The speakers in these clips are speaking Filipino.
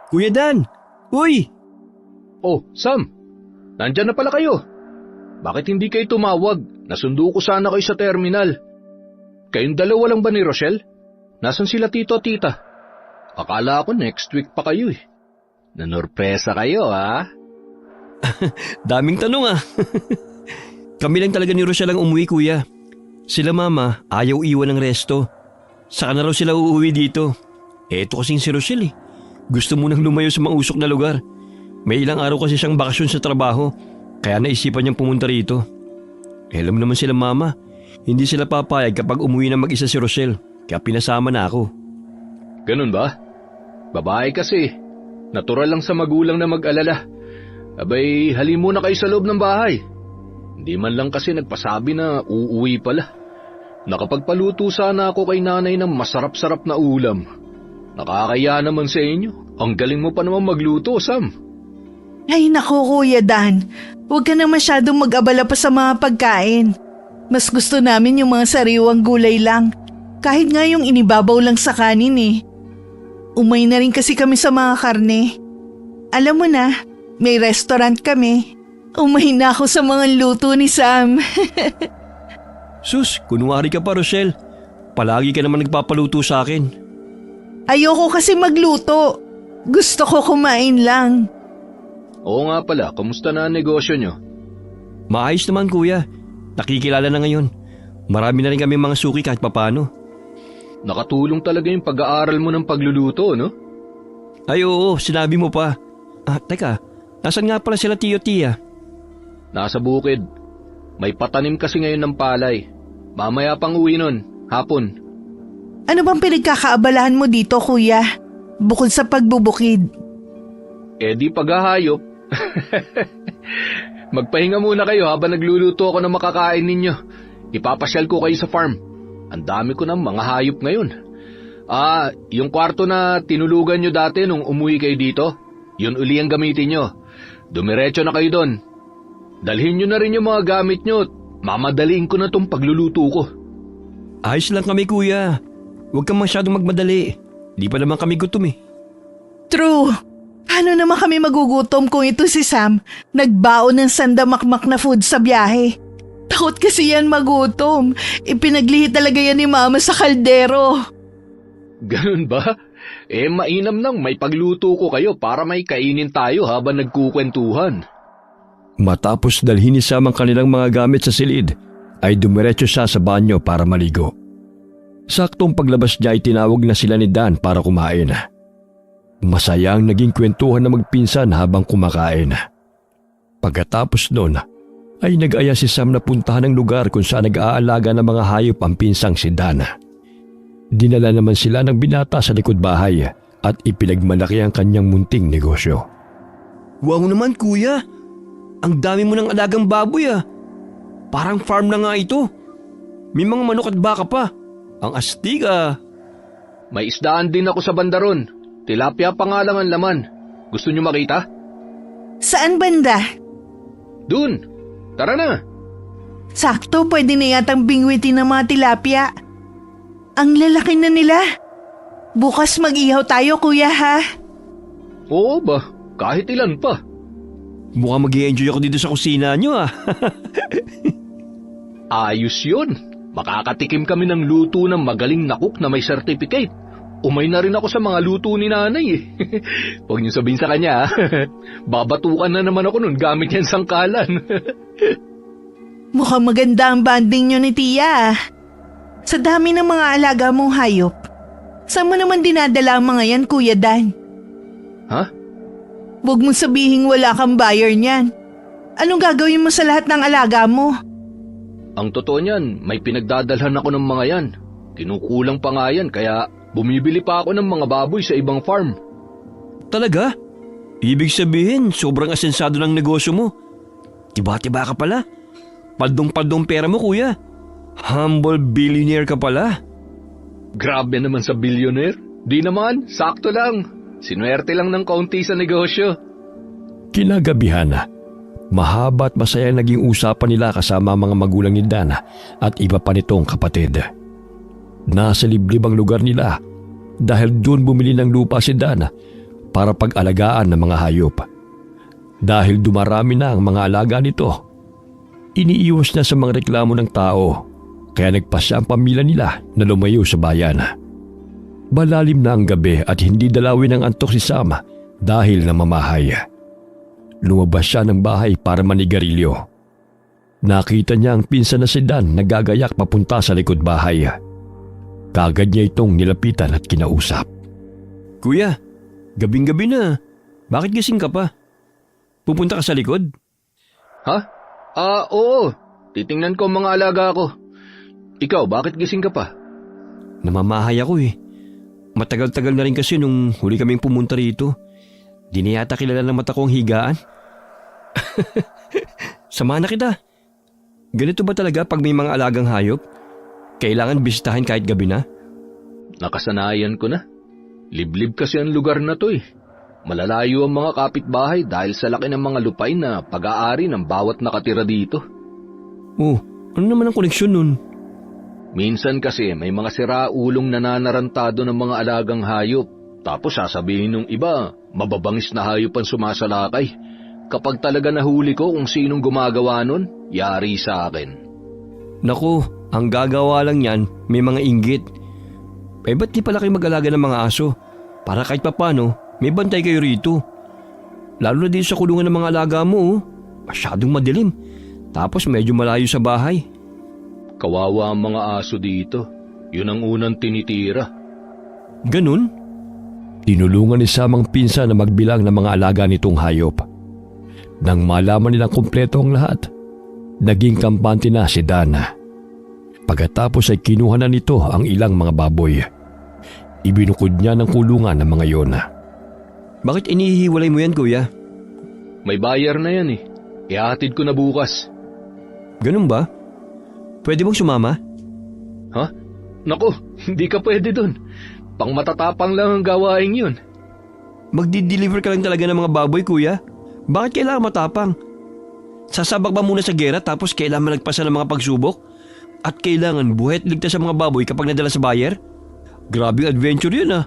Kuya Dan! Uy! Oh, Sam! Nandyan na pala kayo. Bakit hindi kayo tumawag? Nasundo ko sana kayo sa terminal. Kayong dalawa lang ba ni Rochelle? Nasaan sila tito at tita? Akala ko next week pa kayo eh. Nanorpresa kayo ha? Daming tanong ah. Kami lang talaga ni Rochelle ang umuwi, kuya. Sila mama ayaw iwan ng resto. Saka na raw sila uuwi dito. Eto kasing si Rochelle eh. Gusto munang lumayo sa mausok na lugar. May ilang araw kasi siyang bakasyon sa trabaho. Kaya naisipan niyang pumunta rito. Alam naman sila mama. Hindi sila papayag kapag umuwi na mag-isa si Rochelle. Kaya pinasama na ako. Ganun ba? Babae kasi. Natural lang sa magulang na mag-alala. Abay, halin muna kayo sa loob ng bahay. Hindi man lang kasi nagpasabi na uuwi pala. Nakapagpaluto sana ako kay nanay ng masarap-sarap na ulam. Nakakaya naman sa inyo. Ang galing mo pa naman magluto, Sam. Ay naku Kuya Dan, huwag ka na masyadong mag-abala pa sa mga pagkain. Mas gusto namin yung mga sariwang gulay lang. Kahit nga yung inibabaw lang sa kanin eh. Umay na rin kasi kami sa mga karne. Alam mo na, may restaurant kami. Umay na ako sa mga luto ni Sam. Sus, kunwari ka pa Rochelle. Palagi ka naman nagpapaluto sa akin. Ayoko kasi magluto. Gusto ko kumain lang. Oo nga pala, kamusta na ang negosyo nyo? Maayos naman kuya. Nakikilala na ngayon. Marami na rin kami mga suki kahit papano. Nakatulong talaga yung pag-aaral mo ng pagluluto, no? Ay oo, sinabi mo pa. Teka, nasan nga pala sila tiyo tiya? Nasa bukid. May patanim kasi ngayon ng palay. Mamaya pang uwi nun, hapon. Ano bang pinagkakaabalahan mo dito kuya? Bukod sa pagbubukid. Eh di paghahayop. Magpahinga muna kayo habang nagluluto ako ng makakain ninyo. Ipapasyal ko kayo sa farm. Ang dami ko ng mga hayop ngayon. Yung kwarto na tinulugan nyo dati nung umuwi kayo dito, yun uli ang gamitin nyo. Dumiretso na kayo doon. Dalhin nyo na rin yung mga gamit nyo. Mamadaliin ko na tong pagluluto ko. Ayos lang kami kuya. Huwag kang masyadong magmadali. Di pa naman kami gutom eh. True. Paano naman kami magugutom kung ito si Sam nagbaon ng sandamakmak na food sa biyahe? Takot kasi yan magutom. Ipinaglihi talaga yan ni Mama sa kaldero. Ganun ba? Eh mainam nang may pagluto ko kayo para may kainin tayo habang nagkukwentuhan. Matapos dalhin ni Sam ang kanilang mga gamit sa silid, ay dumiretso siya sa banyo para maligo. Saktong paglabas niya ay tinawag na sila ni Dan para kumain. Masayang naging kwentuhan na magpinsan habang kumakain. Pagkatapos noon, ay nag-aya si Sam na puntahan ang lugar kung saan nag-aalaga ng mga hayop ang pinsang si Dan. Dinala naman sila ng binata sa likod bahay at ipinagmalaki ang kanyang munting negosyo. Wow naman kuya! Ang dami mo ng alagang baboy ah! Parang farm na nga ito. May mga manok at baka pa. Ang astig ah! May isdaan din ako sa bandaron. Tilapia pa nga lang ang laman. Gusto nyo makita? Saan banda? Dun! Tara na! Sakto, pwede na yatang bingwitin ng mga tilapia. Ang lalaki na nila. Bukas mag-ihaw tayo kuya ha? Oo ba? Kahit ilan pa. Mukhang mag-i-enjoy ako dito sa kusina nyo ah. Ayos yun. Makakatikim kami ng luto ng magaling na cook na may certificate. Umay na rin ako sa mga luto ni nanay eh. Huwag niyo sabihin sa kanya babatukan na naman ako nun gamit yan sangkalan. Mukhang maganda ang banding nyo ni Tia. Sa dami ng mga alaga mong hayop, saan mo naman dinadala ang mga yan Kuya Dan? Ha? Huwag mong sabihing wala kang buyer niyan. Anong gagawin mo sa lahat ng alaga mo? Ang totoo niyan, may pinagdadalhan ako ng mga yan. Kinukulang pa nga yan kaya bumibili pa ako ng mga baboy sa ibang farm. Talaga? Ibig sabihin, sobrang asensado ng negosyo mo. Tiba-tiba ka pala. Paldong-paldong pera mo kuya. Humble billionaire ka pala. Grabe naman sa billionaire. Di naman, sakto lang. Sinuwerte lang ng kaunti sa negosyo. Kinagabihan, mahaba at masaya naging usapan nila kasama mga magulang ni Dan at iba pa nitong kapatid. Nasa liblib ang lugar nila dahil doon bumili ng lupa si Dan para pag-alagaan ng mga hayop. Dahil dumarami na ang mga alaga nito, iniiwas na sa mga reklamo ng tao, kaya nagpasya ang pamilya nila na lumayo sa bayan. Malalim na ang gabi at hindi dalawin ng antok si Sam dahil namamahay. Lumabas siya ng bahay para manigarilyo. Nakita niya ang pinsan na si Dan nagagayak papunta sa likod bahay. Kagad niya itong nilapitan at kinausap. "Kuya, gabing-gabi na. Bakit gising ka pa? Pupunta ka sa likod?" Ha? Oo. Titingnan ko ang mga alaga ko. Ikaw, bakit gising ka pa? Namamahay ako eh. Matagal-tagal na rin kasi nung huli kaming pumunta rito. Di na yata kilala ng mata ko ang higaan. Samahan na kita. Ganito ba talaga pag may mga alagang hayop? Kailangan bisitahin kahit gabi na? Nakasanayan ko na. Liblib kasi ang lugar na to eh. Malalayo ang mga kapitbahay dahil sa laki ng mga lupay na pag-aari ng bawat nakatira dito. Oh, ano naman ang koneksyon nun? Minsan kasi may mga siraulong nananarantado ng mga alagang hayop. Tapos sasabihin ng iba, mababangis na hayop ang sumasalakay. Kapag talaga nahuli ko kung sinong gumagawa nun, yari sa akin. Naku, ang gagawa lang yan, may mga inggit. Ba't di pala kayo mag-alaga ng mga aso? Para kahit papano, may bantay kayo rito. Lalo na din sa kulungan ng mga alaga mo, oh. Masyadong madilim. Tapos medyo malayo sa bahay. Kawawa ang mga aso dito. Yun ang unang tinitira. Ganun? Tinulungan ni Sam ang pinsan na magbilang ng mga alaga nitong hayop. Nang malaman nilang kumpleto ang lahat, naging kampante na si Dana. Pagkatapos ay kinuha na nito ang ilang mga baboy. Ibinukod niya ng kulungan ng mga yon. Bakit inihiwalay mo yan, kuya? May bayar na yan eh. Ihahatid ko na bukas. Ganun ba? Pwede bang sumama? Ha? Naku, hindi ka pwede dun. Pang matatapang lang ang gawain yun. Magdi-deliver ka lang talaga ng mga baboy, kuya? Bakit kailangan matapang? Sasabak ba muna sa gera tapos kailangan malagpasan ng mga pagsubok? At kailangan buhay at ligtas sa mga baboy kapag nadala sa buyer? Grabing adventure yun ah.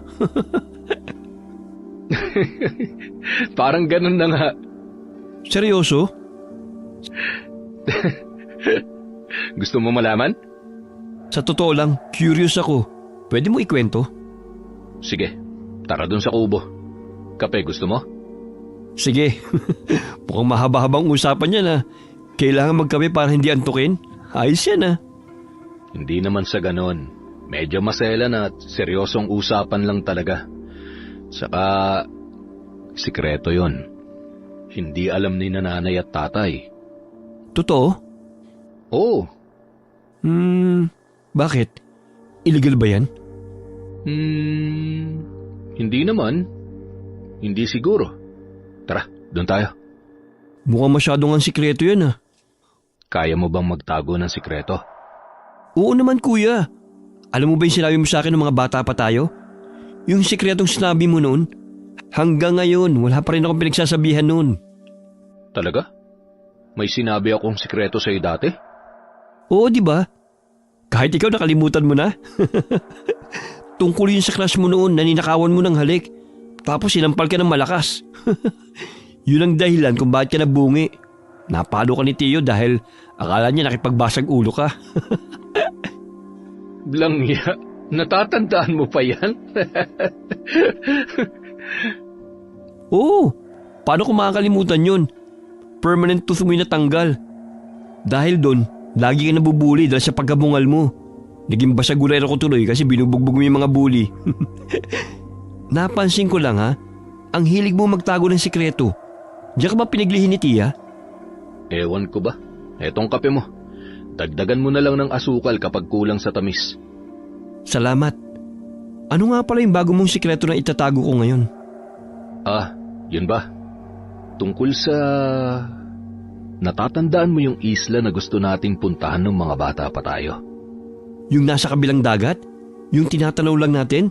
Parang ganun na nga. Seryoso? Gusto mo malaman? Sa totoo lang, curious ako. Pwede mo ikwento? Sige, tara dun sa kubo. Kape, gusto mo? Sige. Mukhang mahaba-habang usapan yan ah. Kailangan magkape para hindi antukin. Ayos yan ah. Hindi naman sa ganon. Medyo maselan at seryosong usapan lang talaga. Saka, sikreto yon. Hindi alam ni nanay at tatay. Totoo? Oo. Bakit? Illegal ba yan? Hindi naman. Hindi siguro. Tara, doon tayo. Mukhang masyadong ang sikreto yan ah. Kaya mo bang magtago ng sikreto? Oo naman kuya. Alam mo ba yung sinabi mo sa akin ng mga bata pa tayo? Yung sikretong sinabi mo noon, hanggang ngayon wala pa rin akong pinagsasabihan noon. Talaga? May sinabi akong sikreto sa'yo dati? Oo, di ba? Kahit ikaw nakalimutan mo na. Tungkol yun sa crush mo noon na ninakawan mo ng halik. Tapos sinampal ka ng malakas. Yun ang dahilan kung bakit ka nabungi. Napalo ka ni Tio dahil akala niya nakipagbasag ulo ka. Blangya, natatandaan mo pa yan? Oo, paano ko makakalimutan yun? Permanent tooth mo yung natanggal. Dahil doon, lagi ka nabubuli dahil sa pagkabungal mo. Naging basagulero ko tuloy kasi binubugbog mo yung mga bully. Napansin ko lang ha, ang hilig mo magtago ng sikreto. Diyan ka ba pinaglihin ni Tia? Ewan ko ba? Etong kape mo. Dagdagan mo na lang ng asukal kapag kulang sa tamis. Salamat. Ano nga pala yung bago mong sikreto na itatago ko ngayon? Yun ba? Tungkol sa... Natatandaan mo yung isla na gusto nating puntahan ng mga bata pa tayo? Yung nasa kabilang dagat? Yung tinatanaw lang natin?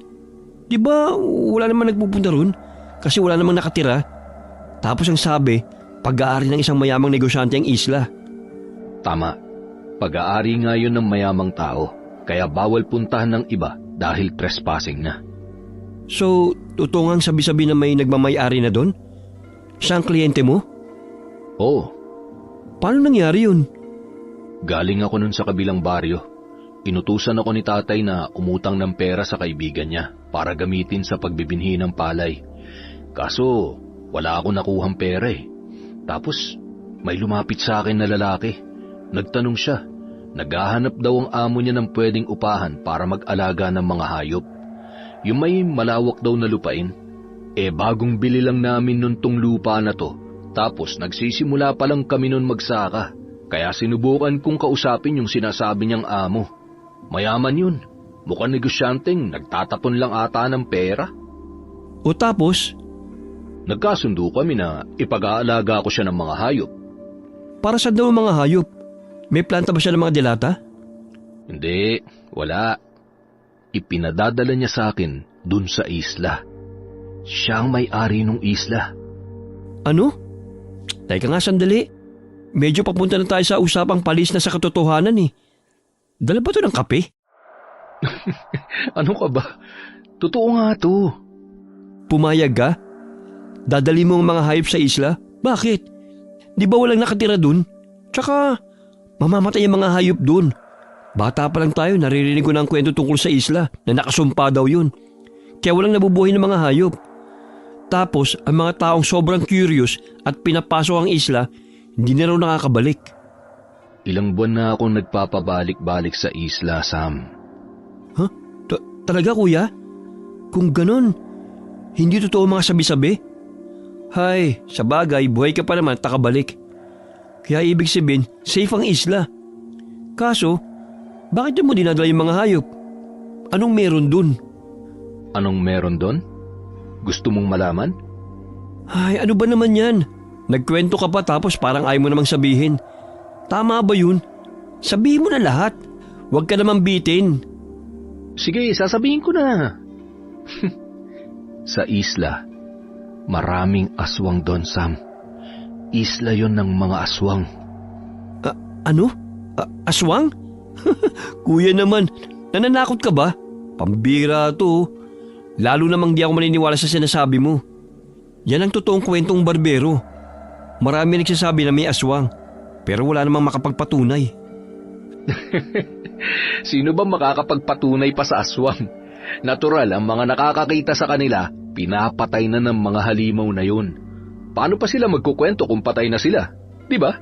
Di ba wala naman nagpupunta ron? Kasi wala namang nakatira. Tapos ang sabi, pag-aari ng isang mayamang negosyante ang isla. Tama. Pag-aari nga yun ng mayamang tao. Kaya bawal puntahan ng iba dahil trespassing na. So, tutungang sabi-sabi na may nagmamay-ari na doon? Siya ang kliyente mo? Oo, Paano nangyari yun? galing ako nun sa kabilang baryo. Inutusan ako ni tatay na umutang ng pera sa kaibigan niya para gamitin sa pagbibinhi ng palay. Kaso, wala ako nakuhang pera eh. Tapos, may lumapit sa akin na lalaki. Nagtanong siya. Naghahanap daw ang amo niya ng pwedeng upahan para mag-alaga ng mga hayop. Yung may malawak daw na lupain. Bagong bili lang namin nun tong lupa na to. Tapos nagsisimula pa lang kami nun magsaka. Kaya sinubukan kong kausapin yung sinasabi niyang amo. Mayaman yun. Mukhang negosyanteng nagtatapon lang ata ng pera. O tapos, Nagkasundo kami na ipag-aalaga ko siya ng mga hayop. para saan daw ang mga hayop? May planta ba siya ng mga dilata? Hindi, wala. Ipinadadala niya sa akin dun sa isla. Siya ang may-ari ng isla. Ano? Teka nga sandali. Medyo papunta na tayo sa usapang palis na sa katotohanan eh. Dala ba ito ng kape? Ano ka ba? Totoo nga to. Pumayag ka? Dadali mo ang mga hayop sa isla? Bakit? Di ba walang nakatira dun? Tsaka, mamamatay ang mga hayop dun. Bata pa lang tayo, naririnig ko na ang kwento tungkol sa isla na nakasumpa daw yun. Kaya walang nabubuhay ng mga hayop. Tapos, ang mga taong sobrang curious at pinapasok ang isla, hindi na raw nakakabalik. Ilang buwan na akong nagpapabalik-balik sa isla, Sam. Huh? Talaga kuya? Kung ganon, hindi totoo mga sabi-sabi? Hay, sa bagay, buhay ka pa naman at nakabalik. Kaya ibig sabihin, safe ang isla. Kaso, bakit mo dinadala yung mga hayop? Anong meron dun? Anong meron doon? Gusto mong malaman? Ay, ano ba naman yan? Nagkwento ka pa tapos parang ayaw mo namang sabihin. Tama ba yun? Sabihin mo na lahat. Huwag ka namang bitin. Sige, sasabihin ko na. Sa isla, maraming aswang doon, Sam. Isla yon ng mga aswang. Ano? Aswang? Kuya naman, nananakot ka ba? Pambira to. Lalo namang di ako maniniwala sa sinasabi mo. Yan ang totoong kwentong barbero. Marami nagsasabi na may aswang, pero wala namang makapagpatunay. Sino ba makakapagpatunay pa sa aswang? Natural, ang mga nakakakita sa kanila, pinapatay na ng mga halimaw na yun. Paano pa sila magkukwento kung patay na sila? Di ba?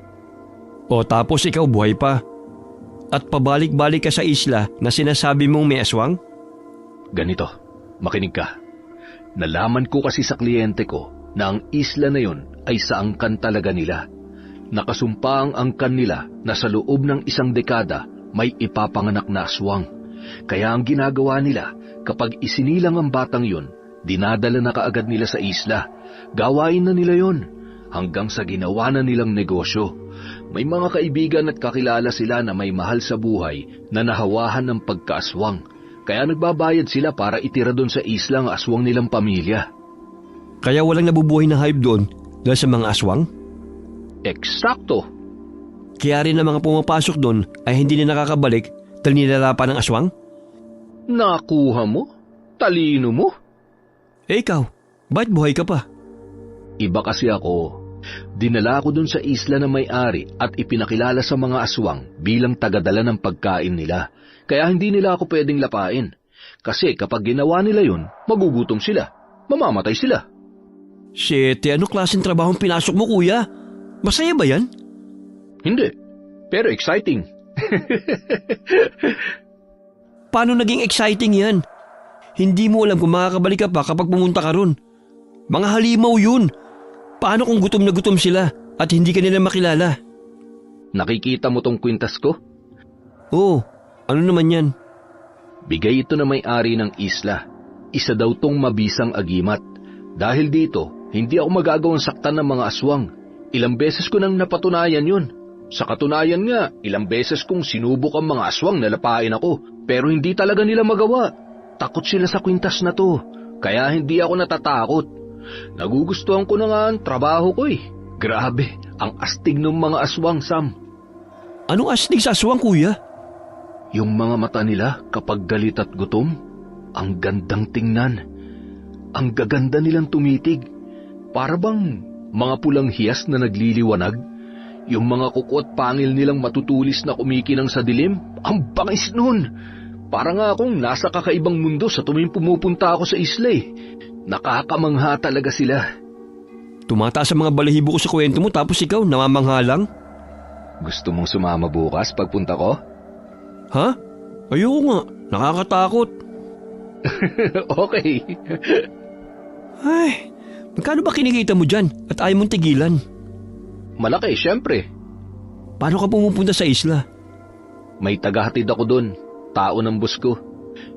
O tapos ikaw buhay pa. At pabalik-balik ka sa isla na sinasabi mong may aswang? Ganito, makinig ka. Nalaman ko kasi sa kliyente ko na ang isla na yon ay sa angkan talaga nila. Nakasumpa ang angkan nila na sa loob ng 1 dekada may ipapanganak na aswang. Kaya ang ginagawa nila, kapag isinilang ang batang yon, dinadala na kaagad nila sa isla. Gawain na nila yon hanggang sa ginawa na nilang negosyo. May mga kaibigan at kakilala sila na may mahal sa buhay na nahawahan ng pagkaaswang. Kaya nagbabayad sila para itira doon sa isla ang aswang nilang pamilya. Kaya walang nabubuhay na hayop doon dahil sa mga aswang? Eksakto! Kaya rin ang mga pumapasok doon ay hindi na nakakabalik dahil nilalapan ng aswang? Nakuha mo? Talino mo? Ikaw, bakit buhay ka pa? Iba kasi ako. Dinala ako dun sa isla na may-ari at ipinakilala sa mga aswang bilang tagadala ng pagkain nila. Kaya hindi nila ako pwedeng lapain. Kasi kapag ginawa nila yun, magugutom sila. Mamamatay sila. Shit, ano klaseng trabahong pinasok mo kuya? Masaya ba yan? Hindi. Pero exciting. Paano naging exciting yan? Hindi mo alam kung makakabalik ka pa kapag pumunta ka ron. Mga halimaw yun. Paano kung gutom na gutom sila at hindi ka nila makilala? Nakikita mo tong kwintas ko? Oo, ano naman yan? Bigay ito na may-ari ng isla. Isa daw tong mabisang agimat. Dahil dito, hindi ako magagawang saktan ng mga aswang. Ilang beses ko nang napatunayan yun. Sa katunayan nga, ilang beses kong sinubok ang mga aswang na lapain ako. Pero hindi talaga nila magawa. Takot sila sa kwintas na to. Kaya hindi ako natatakot. Nagugustuhan ko na nga ang trabaho ko eh. Grabe, ang astig ng mga aswang, Sam. Anong astig sa aswang kuya? Yung mga mata nila kapag galit at gutom, ang gandang tingnan. Ang gaganda nilang tumitig. Para bang mga pulang hiyas na nagliliwanag. Yung mga kuko at pangil nilang matutulis na kumikinang sa dilim. Ang bangis nun! Para nga akong nasa kakaibang mundo sa tuwing pumupunta ako sa isla eh. Nakakamangha talaga sila. Tumataas ang mga balahibo ko sa kwento mo tapos ikaw namamangha lang? Gusto mong sumama bukas pagpunta ko? Ha? Ayoko nga. Nakakatakot. Okay. Ay, magkano ba kinikita mo dyan at ayaw mong tigilan? Malaki, syempre. Paano ka pumupunta sa isla? May tagahatid ako doon, tao ng bus ko.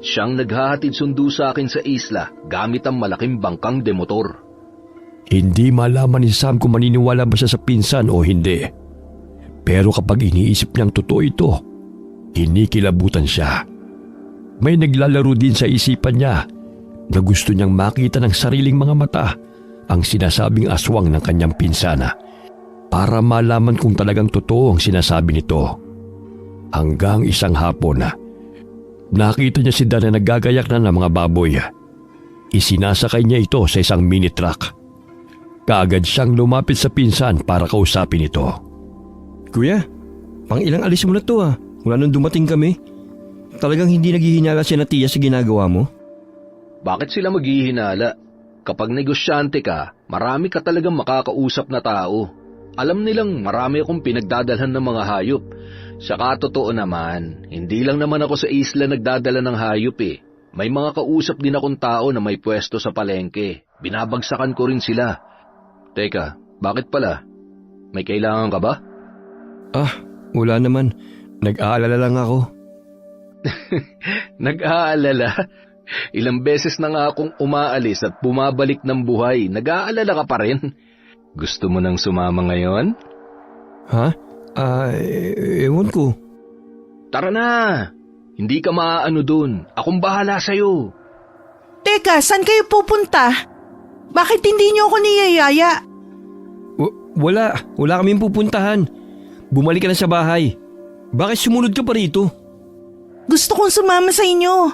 Siyang naghahatid sundo sa akin sa isla gamit ang malaking bangkang demotor. Hindi malaman ni Sam kung maniniwala ba siya sa pinsan o hindi. Pero kapag iniisip niyang totoo ito, kinikilabutan siya. May naglalaro din sa isipan niya na gusto niyang makita ng sariling mga mata ang sinasabing aswang ng kanyang pinsana para malaman kung talagang totoo ang sinasabi nito. Hanggang isang hapon nakita niya si Dan na naggagayak na ng mga baboy. Isinasakay niya ito sa isang mini truck. Kaagad siyang lumapit sa pinsan para kausapin ito. Kuya, pang ilang alis mo na to Mula nung dumating kami. Talagang hindi naghihinala si Tiya sa ginagawa mo? Bakit sila maghihinala? Kapag negosyante ka, marami ka talagang makakausap na tao. Alam nilang marami akong pinagdadalhan ng mga hayop. Saka totoo naman, hindi lang naman ako sa isla nagdadala ng hayop eh. May mga kausap din akong tao na may pwesto sa palengke. Binabagsakan ko rin sila. Teka, bakit pala? May kailangan ka ba? Wala naman. Nag-aalala lang ako. Nag-aalala? Ilang beses na nga akong umaalis at bumabalik ng buhay. Nag-aalala ka pa rin? Gusto mo nang sumama ngayon? Ha? Ewan ko. Tara na! Hindi ka maaano dun. Akong bahala sa'yo. Teka, saan kayo pupunta? Bakit hindi niyo ako niyayaya? Wala kaming pupuntahan. Bumalik ka na sa bahay. Bakit sumunod ka pa rito? Gusto kong sumama sa inyo.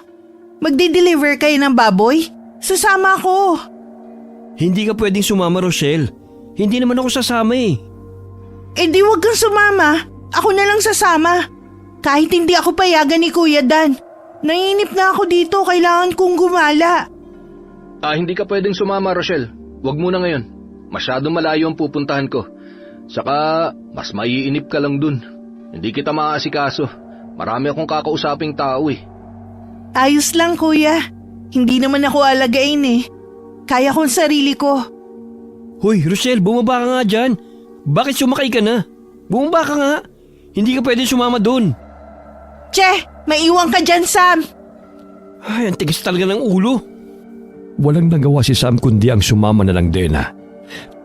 Magde-deliver kayo ng baboy? Sasama ako. Hindi ka pwedeng sumama, Rochelle. Hindi naman ako sasama eh. Eh di wag kang sumama. Ako na lang sasama. Kahit hindi ako payagan ni Kuya Dan. Naiinip na ako dito. Kailangan kong gumala. Hindi ka pwedeng sumama, Rochelle. Huwag muna ngayon. Masyadong malayo ang pupuntahan ko. Saka, mas maiinip ka lang dun. Hindi kita maaasikaso. Marami akong kakausaping tao eh. Ayos lang, Kuya. Hindi naman ako alagain eh. Kaya kong sarili ko. Hoy, Rochelle, bumaba ka nga dyan. Bakit sumakay ka na? Bumaba ka nga. Hindi ka pwedeng sumama dun. Che, maiwan ka dyan, Sam. Ay, ang tigas talaga ng ulo. Walang nagawa si Sam kundi ang sumama na lang din.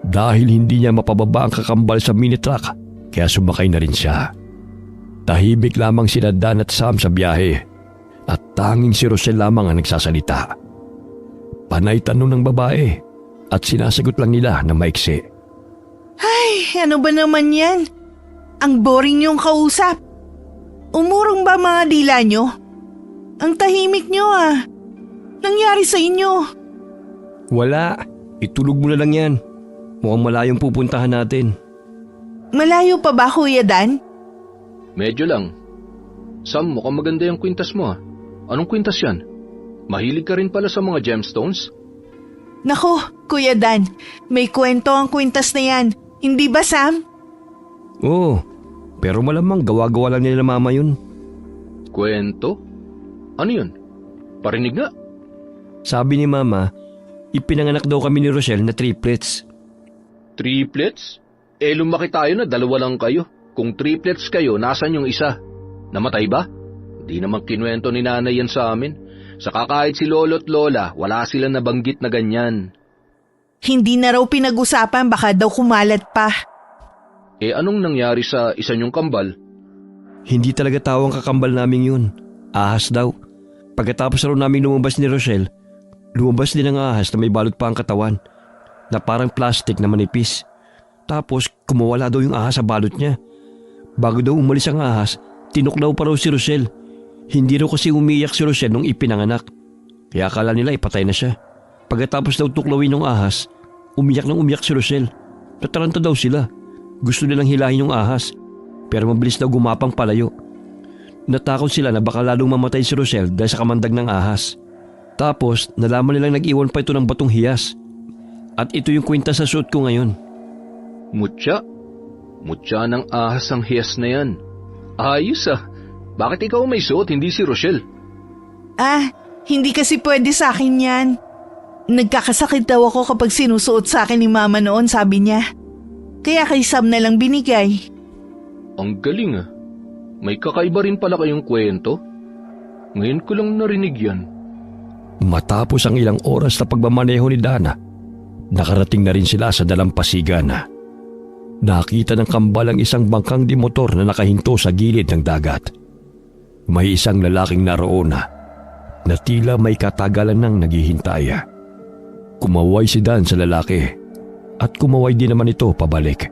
Dahil hindi niya mapababa ang kakambal sa mini truck, kaya sumakay na rin siya. Tahimik lamang sina Dan at Sam sa biyahe at tanging si Rochelle lamang ang nagsasalita. Panay tanong ng babae at sinasagot lang nila na maiksi. Ay, ano ba naman yan? Ang boring niyong kausap. Umurong ba mga dila niyo? Ang tahimik niyo Nangyari sa inyo? Wala, itulog mo na lang yan. Mukhang malayong pupuntahan natin. Malayo pa ba, Kuya Dan? Medyo lang. Sam, mukhang maganda yung kwintas mo. Anong kwintas yan? Mahilig ka rin pala sa mga gemstones? Nako, Kuya Dan, may kwento ang kwintas na yan. Hindi ba, Sam? Oo, pero malamang gawa-gawa lang nila mama yun. Kwento? Ano yun? Parinig nga. Sabi ni mama, ipinanganak daw kami ni Rochelle na triplets. Triplets? Lumaki tayo na dalawa lang kayo. Kung triplets kayo, nasan yung isa? Namatay ba? Hindi naman kinuwento ni nanay yan sa amin. Saka kahit si lolo at lola, wala silang nabanggit na ganyan. Hindi na raw pinag-usapan, baka daw kumalat pa. Anong nangyari sa isa niyong kambal? Hindi talaga tao ang kakambal namin yun. Ahas daw. Pagkatapos raw namin lumabas ni Rochelle, lumabas din ang ahas na may balot pa ang katawan, na parang plastic na manipis. Tapos kumawala daw yung ahas sa balot niya. Bago daw umalis ang ahas, tinuklaw pa raw si Rochelle. Hindi raw kasi umiyak si Rochelle nung ipinanganak. Kaya akala nila ipatay na siya. Pagkatapos daw tuklawin ng ahas, umiyak si Rosel. Nataranta daw sila. Gusto nilang hilahin yung ahas, pero mabilis daw gumapang palayo. Natakot sila na baka lalong mamatay si Rosel dahil sa kamandag ng ahas. Tapos nalaman nilang nag-iwan pa ito ng batong hiyas. At ito yung kwenta sa suot ko ngayon. Mutya? Mutya ng ahas ang hiyas na yan. Ayos ah. Bakit ikaw may suot, hindi si Rochelle? Hindi kasi pwede sa akin yan. Nagkakasakit daw ako kapag sinusuot sa akin ni Mama noon, sabi niya. Kaya kay Sam na lang binigay. Ang galing ah. May kakaiba rin pala kayong kwento. Ngayon ko lang narinig yan. Matapos ang ilang oras na pagmamaneho ni Dana, nakarating na rin sila sa dalampasigan. Nakita ng kambal ang isang bangkang di motor na nakahinto sa gilid ng dagat. May isang lalaking naroon na tila may katagalan nang naghihintay. Kumaway si Dan sa lalaki at kumaway din naman ito pabalik.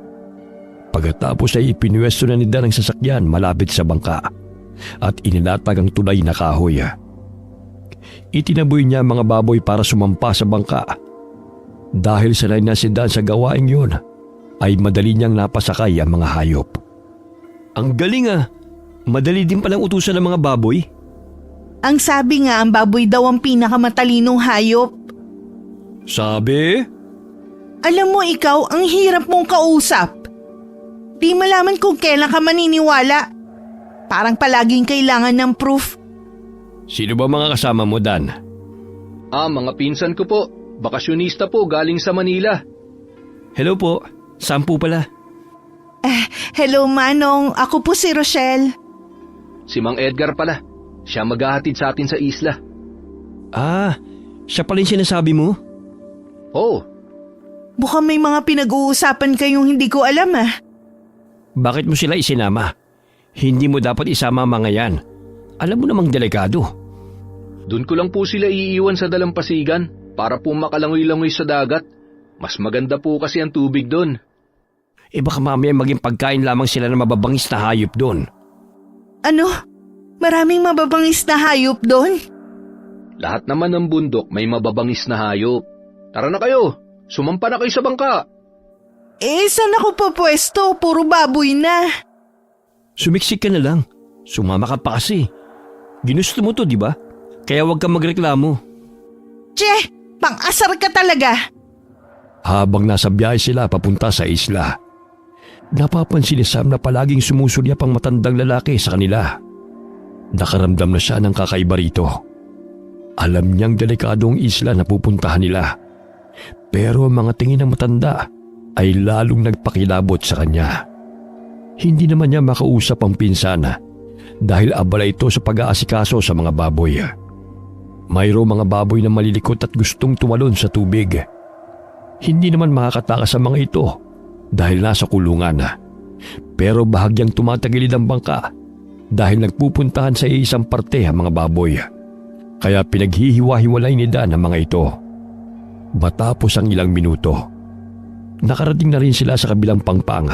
Pagkatapos ay ipinwesto na ni Dan ang sasakyan malapit sa bangka at inilatag ang tulay na kahoy. Itinaboy niya ang mga baboy para sumampa sa bangka. Dahil sanay na si Dan sa gawaing yun, ay madali niyang napasakay ang mga hayop. Ang galing ah! Madali din palang utusan ng mga baboy. Ang sabi nga, ang baboy daw ang pinakamatalinong hayop. Sabi? Alam mo ikaw, ang hirap mong kausap. Di malaman kung kailan ka maniniwala. Parang palaging kailangan ng proof. Sino ba mga kasama mo, Dan? Mga pinsan ko po. Bakasyonista po galing sa Manila. Hello po, Sam po pala. Hello Manong, ako po si Rochelle. Si Mang Edgar pala. Siya maghahatid sa atin sa isla. Siya pala yung sinasabi mo? Oo. Mukhang may mga pinag-uusapan kayong hindi ko alam Bakit mo sila isinama? Hindi mo dapat isama ang mga yan. Alam mo namang delikado. Doon ko lang po sila iiwan sa dalampasigan para po makalangoy-langoy sa dagat. Mas maganda po kasi ang tubig doon. Baka mamaya maging pagkain lamang sila ng mababangis na hayop doon. Ano? Maraming mababangis na hayop doon? Lahat naman ng bundok may mababangis na hayop. Tara na kayo, sumampa na kayo sa bangka. Saan ako papwesto? Puro baboy na. Sumiksik ka na lang. Sumama ka pa kasi. Ginusto mo to, di ba? Kaya huwag kang magreklamo. Che, pang-asar ka talaga. Habang nasa biyahe sila papunta sa isla, napapansin ni Sam na palaging sumusulyap ang matandang lalaki sa kanila. Nakaramdam na siya ng kakaiba rito. Alam niyang delikado ang isla na pupuntahan nila. Pero ang mga tingin ng matanda ay lalong nagpakilabot sa kanya. Hindi naman niya makausap ang pinsana dahil abala ito sa pag-aasikaso sa mga baboy. Mayroong mga baboy na malilikot at gustong tumalon sa tubig. Hindi naman makakatakas ang mga ito dahil nasa kulungan. Pero bahagyang tumatagilid ang bangka dahil nagpupuntahan sa isang parte ang mga baboy. Kaya pinaghihiwa-hiwalay ni Dan ang mga ito. Matapos ang ilang minuto, nakarating na rin sila sa kabilang pangpang.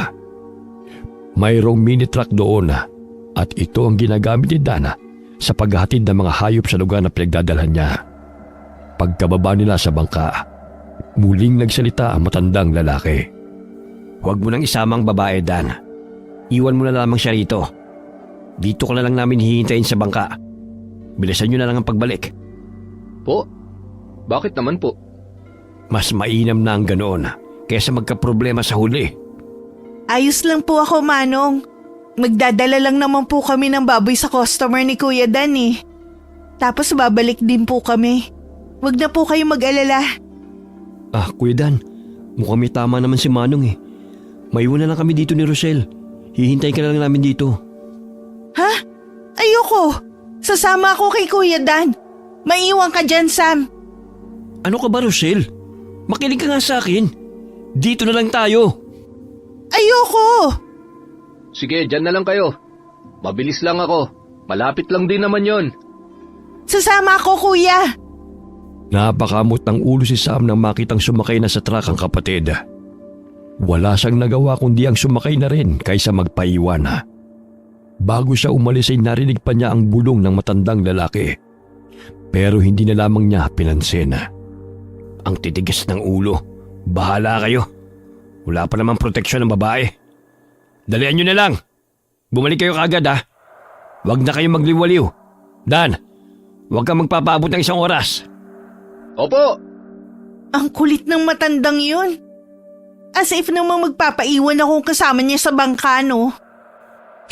Mayroong mini truck doon at ito ang ginagamit ni Dan sa paghahatid ng mga hayop sa lugar na pinagdadalhan niya. Pagkababa nila sa bangka, muling nagsalita ang matandang lalaki. Huwag mo nang isamang babae, Dan. Iwan mo na lamang siya rito. Dito ka na lang namin hihintayin sa bangka. Bilisan nyo na lang ang pagbalik. Po? Bakit naman po? Mas mainam na ang ganoon kaysa magkaproblema sa huli. Ayos lang po ako, Manong. Magdadala lang naman po kami ng baboy sa customer ni Kuya Dan Tapos babalik din po kami. Huwag na po kayo mag-alala. Kuya Dan, mukhang may tama naman si Manong Maiwan na lang kami dito ni Rochelle. Hihintayin ka na lang namin dito. Ha? Ayoko. Sasama ako kay Kuya Dan. Maiwan ka dyan, Sam. Ano ka ba, Rochelle? Makinig ka nga sa akin. Dito na lang tayo. Ayoko. Sige, dyan na lang kayo. Mabilis lang ako. Malapit lang din naman yon. Sasama ako, Kuya. Napakamot ng ulo si Sam nang makitang sumakay na sa truck ang kapatid. Wala siyang nagawa kundi ang sumakay na rin kaysa magpaiwan. Bago siya umalis ay narinig pa niya ang bulong ng matandang lalaki. Pero hindi na lamang niya pinansin. Ang titigas ng ulo. Bahala kayo. Wala pa namang proteksyon ng babae. Dalian nyo na lang. Bumalik kayo kaagad ha. Huwag na kayong magliwaliw. Dan, huwag kang magpapaabot ng 1 oras. Opo! Ang kulit ng matandang yun. As if namang magpapaiwan ako kasama niya sa bangka, no?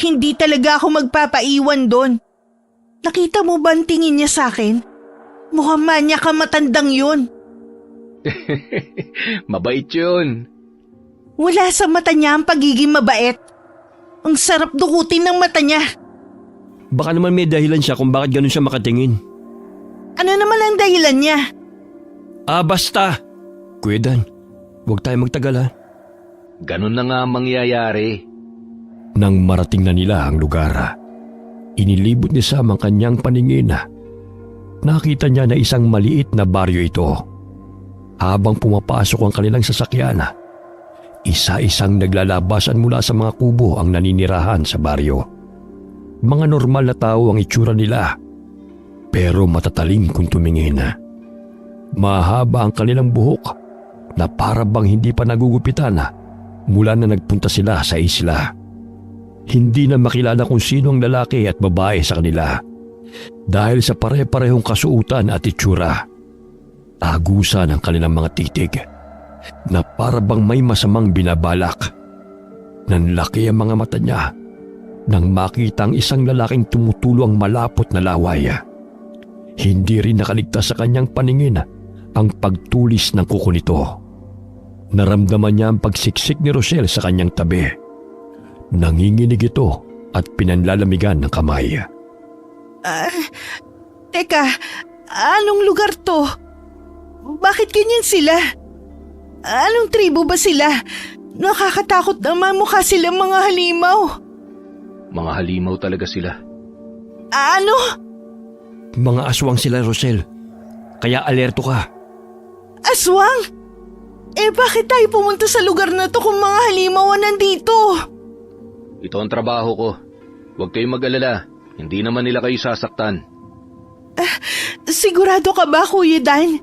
Hindi talaga ako magpapaiwan doon. Nakita mo ba ang tingin niya sa akin? Mukhang manya ka matandang yun. Mabait yun. Wala sa mata niya ang pagiging mabait. Ang sarap dukutin ng mata niya. Baka naman may dahilan siya kung bakit ganun siya makatingin. Ano naman ang dahilan niya? Basta. Kuya Dan, huwag tayo magtagal ha. Ganun na nga ang mangyayari. Nang marating na nila ang lugar, inilibot ni Sam ang kanyang paningin. Nakita niya na isang maliit na baryo ito. Habang pumapasok ang kanilang sasakyan, isa-isang naglalabasan mula sa mga kubo ang naninirahan sa baryo. Mga normal na tao ang itsura nila, pero matatalim kung tumingin. Mahaba ang kanilang buhok na para bang hindi pa nagugupitan mula na nagpunta sila sa isla. Hindi na makilala kung sino ang lalaki at babae sa kanila dahil sa pare-parehong kasuutan at itsura. Tagusan ang kanilang mga titig na para bang may masamang binabalak. Nanlaki ang mga mata niya nang makita ang isang lalaking tumutulong malapot na laway. Hindi rin nakaligtas sa kanyang paningin ang pagtulis ng kuko nito. Naramdaman niya ang pagsiksik ni Rochelle sa kanyang tabi. Nanginginig ito at pinanlalamigan ng kamay. Teka, anong lugar to? Bakit ganyan sila? Anong tribo ba sila? Nakakatakot naman, mukha silang mga halimaw. Mga halimaw talaga sila. Ano? Mga aswang sila, Rochelle. Kaya alerto ka. Aswang? Bakit tayo pumunta sa lugar na to kung mga halimaw ang nandito? Ito ang trabaho ko. Huwag kayong mag-alala. Hindi naman nila kayo sasaktan. Sigurado ka ba, Kuya Dan?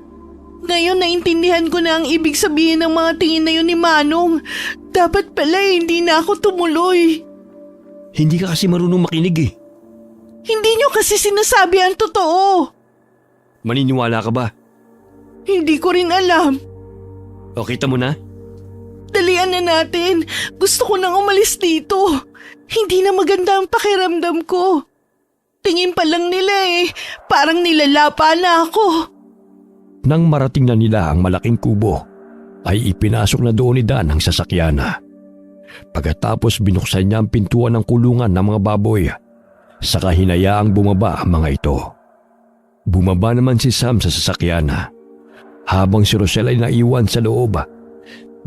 Ngayon naintindihan ko na ang ibig sabihin ng mga tingin na yun ni Manong. Dapat pala hindi na ako tumuloy. Hindi ka kasi marunong makinig eh. Hindi nyo kasi sinasabi ang totoo. Maniniwala ka ba? Hindi ko rin alam. O kita mo na? Dalian na natin. Gusto ko nang umalis dito. Hindi na maganda ang pakiramdam ko. Tingin pa lang nila parang nilalapa na ako. Nang marating na nila ang malaking kubo, ay ipinasok na doon ni Dan ang sasakyan. Pagkatapos binuksan niya ang pintuan ng kulungan ng mga baboy, saka hinayaang bumaba ang mga ito. Bumaba naman si Sam sa sasakyan, habang si Rochelle ay naiwan sa loob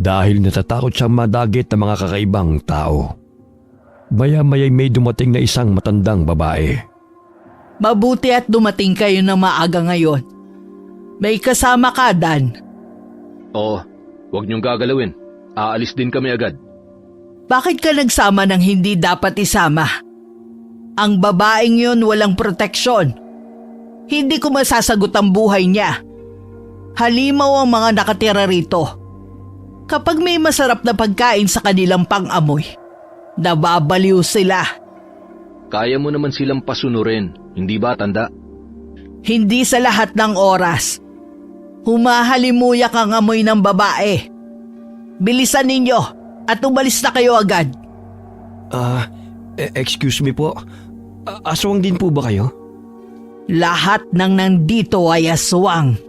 dahil natatakot siyang madagit ng mga kakaibang tao. Maya-maya'y may dumating na isang matandang babae. Mabuti at dumating kayo na maaga ngayon. May kasama ka, Dan. Oo, huwag niyong gagalawin. Aalis din kami agad. Bakit ka nagsama ng hindi dapat isama? Ang babaeng yun walang proteksyon. Hindi ko masasagot ang buhay niya. Halimaw ang mga nakatira rito. Kapag may masarap na pagkain sa kanilang pang-amoy, nababaliw sila. Kaya mo naman silang pasunurin, hindi ba, tanda? Hindi sa lahat ng oras. Humahalimuyak ang amoy ng babae. Bilisan ninyo at umalis na kayo agad. Excuse me po. Aswang din po ba kayo? Lahat ng nandito ay aswang.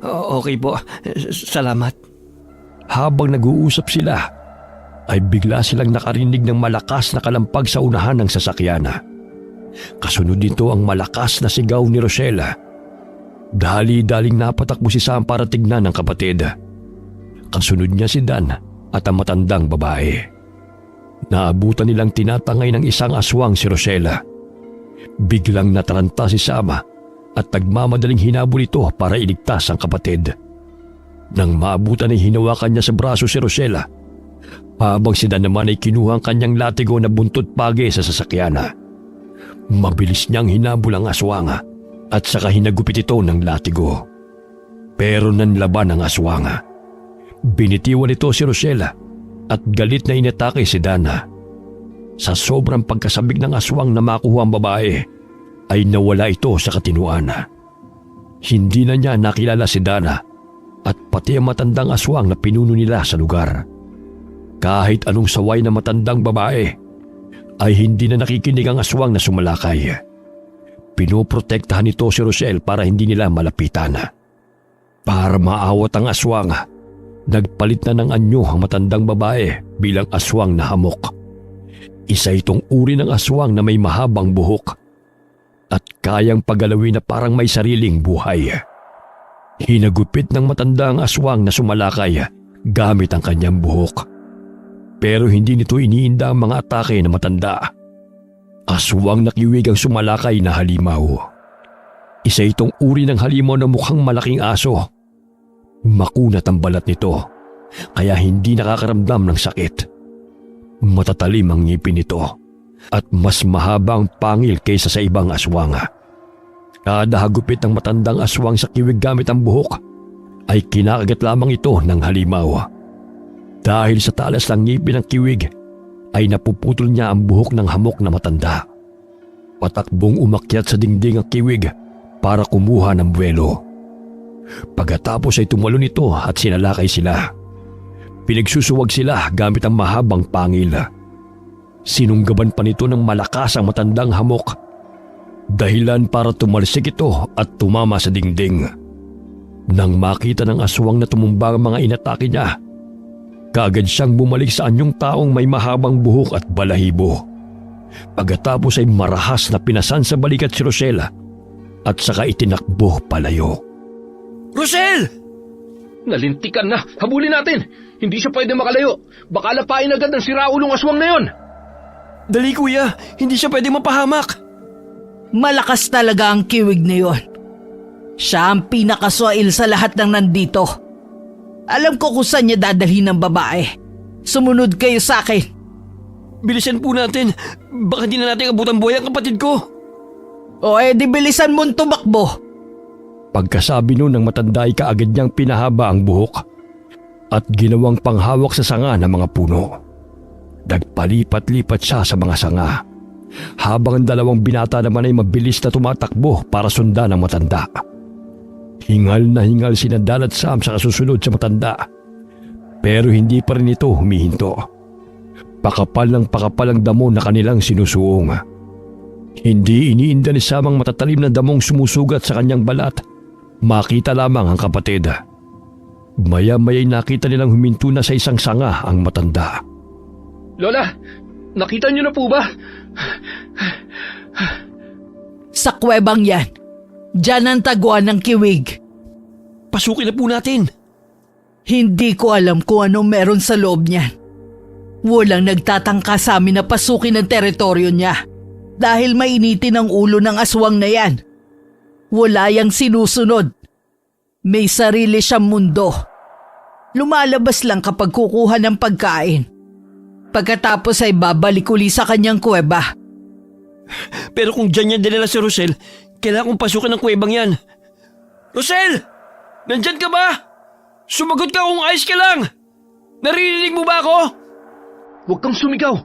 Okay po. Salamat. Habang nag-uusap sila, ay bigla silang nakarinig ng malakas na kalampag sa unahan ng sasakyan. Kasunod nito ang malakas na sigaw ni Rochelle. Dali-daling napatakbo si Sam para tignan ng kapatid. Kasunod niya si Dan at ang matandang babae. Naabutan nilang tinatangay ng isang aswang si Rochelle. Biglang nataranta si Sam at nagmamadaling hinabol ito para iligtas ang kapatid. Nang maabutan ay hinawakan niya sa braso si Rochelle, habang si Dan naman ay kinuha ang kanyang latigo na buntot pagi sa sasakyan. Mabilis niyang hinabol ang aswang at saka hinagupit ito ng latigo. Pero nanlaban ang aswang. Binitiwan nito si Rochelle at galit na inatake si Dana. Sa sobrang pagkasabik ng aswang na makuha ang babae, ay nawala ito sa katinuan. Hindi na niya nakilala si Dana at pati ang matandang aswang na pinuno nila sa lugar. Kahit anong saway na matandang babae, ay hindi na nakikinig ang aswang na sumalakay. Pinoprotektahan nito si Rochelle para hindi nila malapitan. Para maawat ang aswang, nagpalit na ng anyo ang matandang babae bilang aswang na hamok. Isa itong uri ng aswang na may mahabang buhok at kayang paggalawin na parang may sariling buhay. Hinagupit ng matanda ang aswang na sumalakay gamit ang kanyang buhok. Pero hindi nito iniinda ang mga atake na matanda. Aswang na kiwig ang sumalakay na halimaw. Isa itong uri ng halimaw na mukhang malaking aso. Makunat ang balat nito, kaya hindi nakakaramdam ng sakit. Matatalim ang ngipin nito at mas mahaba ang pangil kaysa sa ibang aswang. Kada hagupit ng matandang aswang sa kiwig gamit ang buhok ay kinakagat lamang ito ng halimaw. Dahil sa talas ng ngipin ng kiwig ay napuputol niya ang buhok ng hamok na matanda. Patakbong umakyat sa dingding ang kiwig para kumuha ng buwelo. Pagkatapos ay tumalon ito at sinalakay sila. Pinagsusuwag sila gamit ang mahabang pangil. Sinunggaban pa nito ng malakas ang matandang hamok. Dahilan para tumalsik ito at tumama sa dingding. Nang makita ng aswang na tumumba ang mga inatake niya, kaagad siyang bumalik sa anyong taong may mahabang buhok at balahibo. Pagkatapos ay marahas na pinasan sa balikat si Rochelle at saka itinakbo palayo. Rochelle! Nalintikan na! Habulin natin! Hindi siya pwede makalayo! Baka lapain agad ng siraulong aswang na yon! Dali kuya! Hindi siya pwede mapahamak! Malakas talaga ang kiwig na yon. Siya ang pinakaswail sa lahat ng nandito. Alam ko kung saan niya dadalhin ng babae. Sumunod kayo sa akin. Bilisan po natin! Baka di na natin abutan buhay ang kapatid ko! O di bilisan mong tumakbo. Pagkasabi nun ng matanda ay kaagad niyang pinahaba ang buhok at ginawang panghawak sa sanga ng mga puno. Nagpalipat-lipat siya sa mga sanga, habang ang dalawang binata naman ay mabilis na tumatakbo para sundan ang matanda. Hingal na hingal sina Dan at Sam sa kasusunod sa matanda, pero hindi pa rin ito humihinto. Pakapal ng pakapal ang damo na kanilang sinusuong. Hindi iniinda ni Sam ang matatalim na damong sumusugat sa kanyang balat. Makita lamang ang kapatid. Maya-maya'y nakita nilang huminto na sa isang sanga ang matanda. Lola! Nakita niyo na po ba? Sa kuwebang yan. Diyan ang taguan ng kiwig. Pasukin na po natin! Hindi ko alam kung ano meron sa loob niyan. Walang nagtatangka sa amin na pasukin ang teritoryo niya dahil mainitin ang ulo ng aswang na yan. Wala yang sinusunod. May sarili siyang mundo. Lumalabas lang kapag kukuha ng pagkain. Pagkatapos ay babalik uli sa kanyang kuweba. Pero kung dyan yan dinala si Rochelle, kailangan kong pasukin ng kuwebang yan. Rochelle! Nandyan ka ba? Sumagot ka kung ayos ka lang! Naririnig mo ba ako? Huwag kang sumigaw!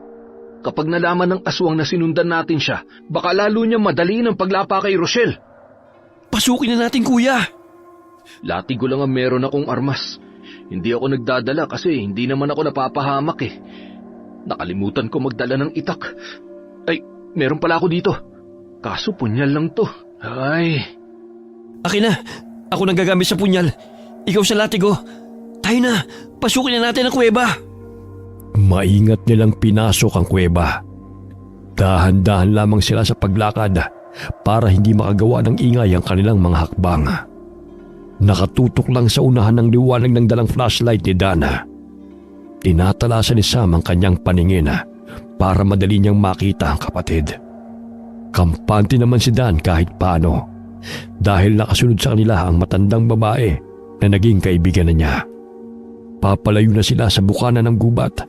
Kapag nalaman ng aswang na sinundan natin siya, baka lalo niya madali ng paglapa kay Rochelle. Pasukin na natin kuya! Latigo lang ang meron akong armas. Hindi ako nagdadala kasi hindi naman ako napapahamak eh. Nakalimutan ko magdala ng itak. Ay, meron pala ako dito. Kaso punyal lang to. Ay. Akin na. Ako nang gagamit sa punyal. Ikaw sa latigo. Tayo na. Pasukin na natin ang kuweba. Maingat nilang pinasok ang kuweba. Dahan-dahan lamang sila sa paglakad para hindi makagawa ng ingay ang kanilang mga hakbang. Nakatutok lang sa unahan ng liwanag ng dalang flashlight ni Dana. Tinatalasan ni Sam ang kanyang paningin para madali niyang makita ang kapatid. Kampante naman si Dan kahit paano dahil nakasunod sa kanila ang matandang babae na naging kaibigan na niya. Papalayo na sila sa bukana ng gubat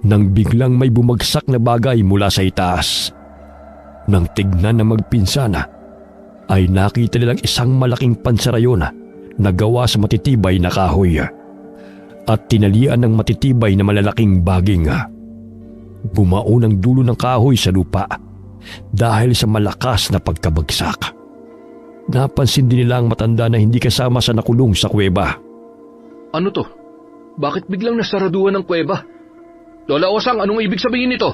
nang biglang may bumagsak na bagay mula sa itaas. Nang tignan ng magpinsana ay nakita nilang isang malaking pansarayon na gawa sa matitibay na kahoy at tinalian ng matitibay na malalaking baging. Bumaon ang dulo ng kahoy sa lupa dahil sa malakas na pagkabagsak. Napansin din nila ang matanda na hindi kasama sa nakulong sa kuweba. Ano to? Bakit biglang nasaraduhan ng kuweba? Lola Osang, anong ibig sabihin nito?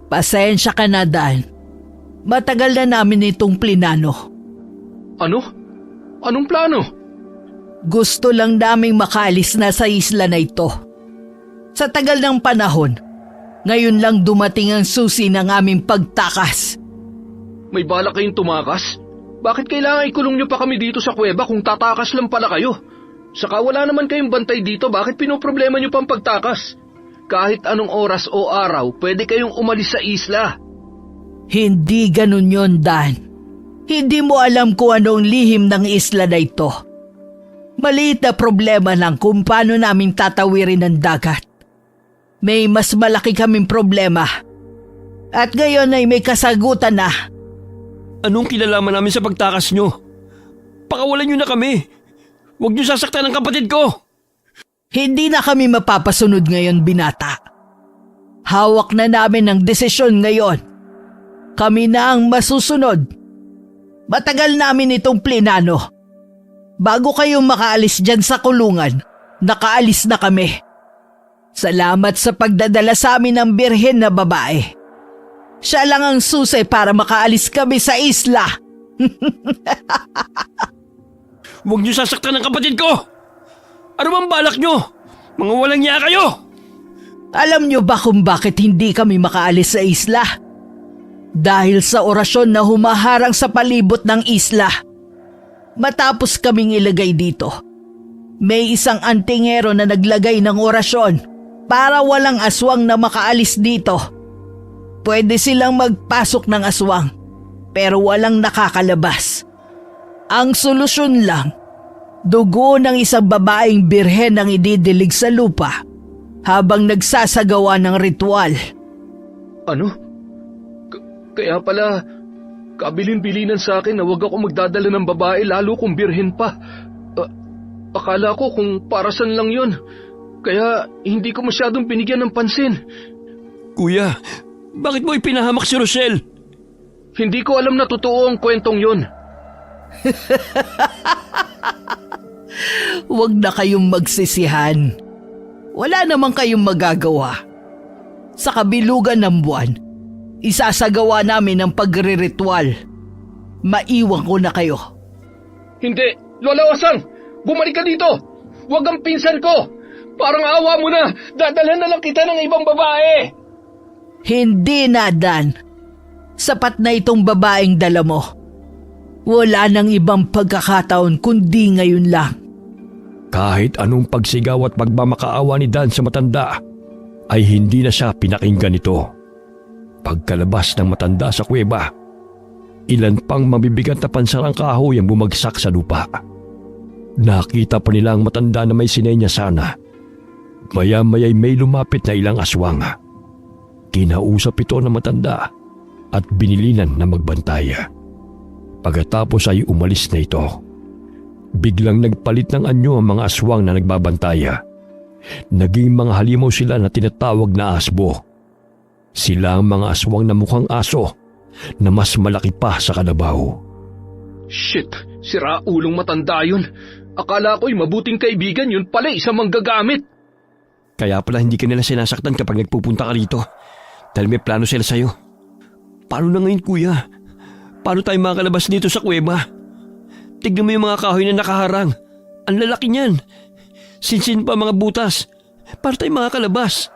Pasensya ka na, Dan. Matagal na namin itong plinano. Ano? Anong plano? Gusto lang naming makaalis na sa isla na ito. Sa tagal ng panahon, ngayon lang dumating ang susi ng aming pagtakas. May balak kayong tumakas? Bakit kailangan ikulong niyo pa kami dito sa kuweba kung tatakas lang pala kayo? Saka wala naman kayong bantay dito, bakit pinoproblema niyo pang pagtakas? Kahit anong oras o araw, pwede kayong umalis sa isla. Hindi ganun yon, Dan. Hindi mo alam kung anong lihim ng isla na ito. Maliit na problema lang kung paano namin tatawirin ang dagat. May mas malaki kaming problema. At ngayon ay may kasagutan na. Anong kinalaman namin sa pagtakas nyo? Pakawalan nyo na kami. Huwag nyo sasaktan ang kapatid ko. Hindi na kami mapapasunod ngayon, binata. Hawak na namin ang desisyon ngayon. Kami na ang masusunod. Matagal namin itong plinano. Bago kayo makaalis dyan sa kulungan, nakaalis na kami. Salamat sa pagdadala sa amin ng birhen na babae. Siya lang ang susi para makaalis kami sa isla. Huwag nyo sasaktan ang kapatid ko. Ano bang balak nyo? Mga walang iya kayo! Alam nyo ba kung bakit hindi kami makaalis sa isla? Dahil sa orasyon na humaharang sa palibot ng isla. Matapos kaming ilagay dito, may isang antingero na naglagay ng orasyon para walang aswang na makaalis dito. Pwede silang magpasok ng aswang, pero walang nakakalabas. Ang solusyon lang, dugo ng isang babaeng birhen ang ididilig sa lupa habang nagsasagawa ng ritual. Ano? Kaya pala, kabilin-bilinan sa akin na huwag ako magdadala ng babae lalo kung birhen pa. Akala ko kung parasan lang yun. Kaya hindi ko masyadong binigyan ng pansin. Kuya, bakit mo ipinahamak si Rochelle? Hindi ko alam na totoo ang kwentong yun. Huwag na kayong magsisihan. Wala namang kayong magagawa. Sa kabilugan ng buwan, isasagawa namin ang pagre-ritual. Maiwan ko na kayo. Hindi! Lola Osang! Bumalik ka dito! Huwag ang pinsan ko! Parang awa mo na! Dadalhan na lang kita ng ibang babae! Hindi na, Dan. Sapat na itong babaeng dala mo. Wala nang ibang pagkakataon kundi ngayon lang. Kahit anong pagsigaw at pagmamakaawa ni Dan sa matanda, ay hindi na siya pinakinggan nito. Pagkalabas ng matanda sa kuweba, ilan pang mabibigat na pansarang kahoy ang bumagsak sa lupa. Nakita pa nila ang matanda na may sinenya sana. Maya-maya'y may lumapit na ilang aswang. Kinausap ito ng matanda at binilinan na magbantay. Pagkatapos ay umalis na ito. Biglang nagpalit ng anyo ang mga aswang na nagbabantay. Naging mga halimaw sila na tinatawag na asbo. Sila ang mga aswang na mukhang aso na mas malaki pa sa kalabaw. Shit! Sira ulong matanda yun. Akala ko'y mabuting kaibigan, yun pala isang manggagamit. Kaya pala hindi ka nila sinasaktan kapag nagpupunta ka rito. Dahil may plano sila sa'yo. Paano na ngayon, kuya? Paano tayo makakalabas dito sa kuweba? Tignan mo yung mga kahoy na nakaharang. Ang lalaki niyan. Sinsin pa mga butas. Paano tayo makakalabas?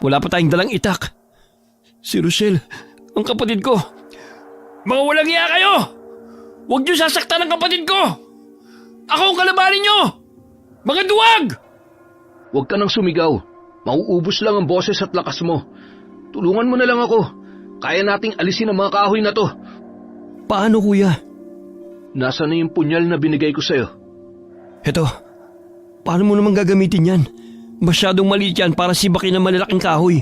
Wala pa tayong dalang itak. Si Rochelle, ang kapatid ko. Mga walang iya kayo! Huwag niyo sasaktan ang kapatid ko! Ako ang kalabanin niyo! Mga duwag! Huwag ka nang sumigaw. Mauubos lang ang boses at lakas mo. Tulungan mo na lang ako. Kaya nating alisin ang mga kahoy na to. Paano, kuya? Nasaan na yung punyal na binigay ko sa'yo? Eto, paano mo naman gagamitin yan? Masyadong maliit yan para sibakin ang malalaking kahoy.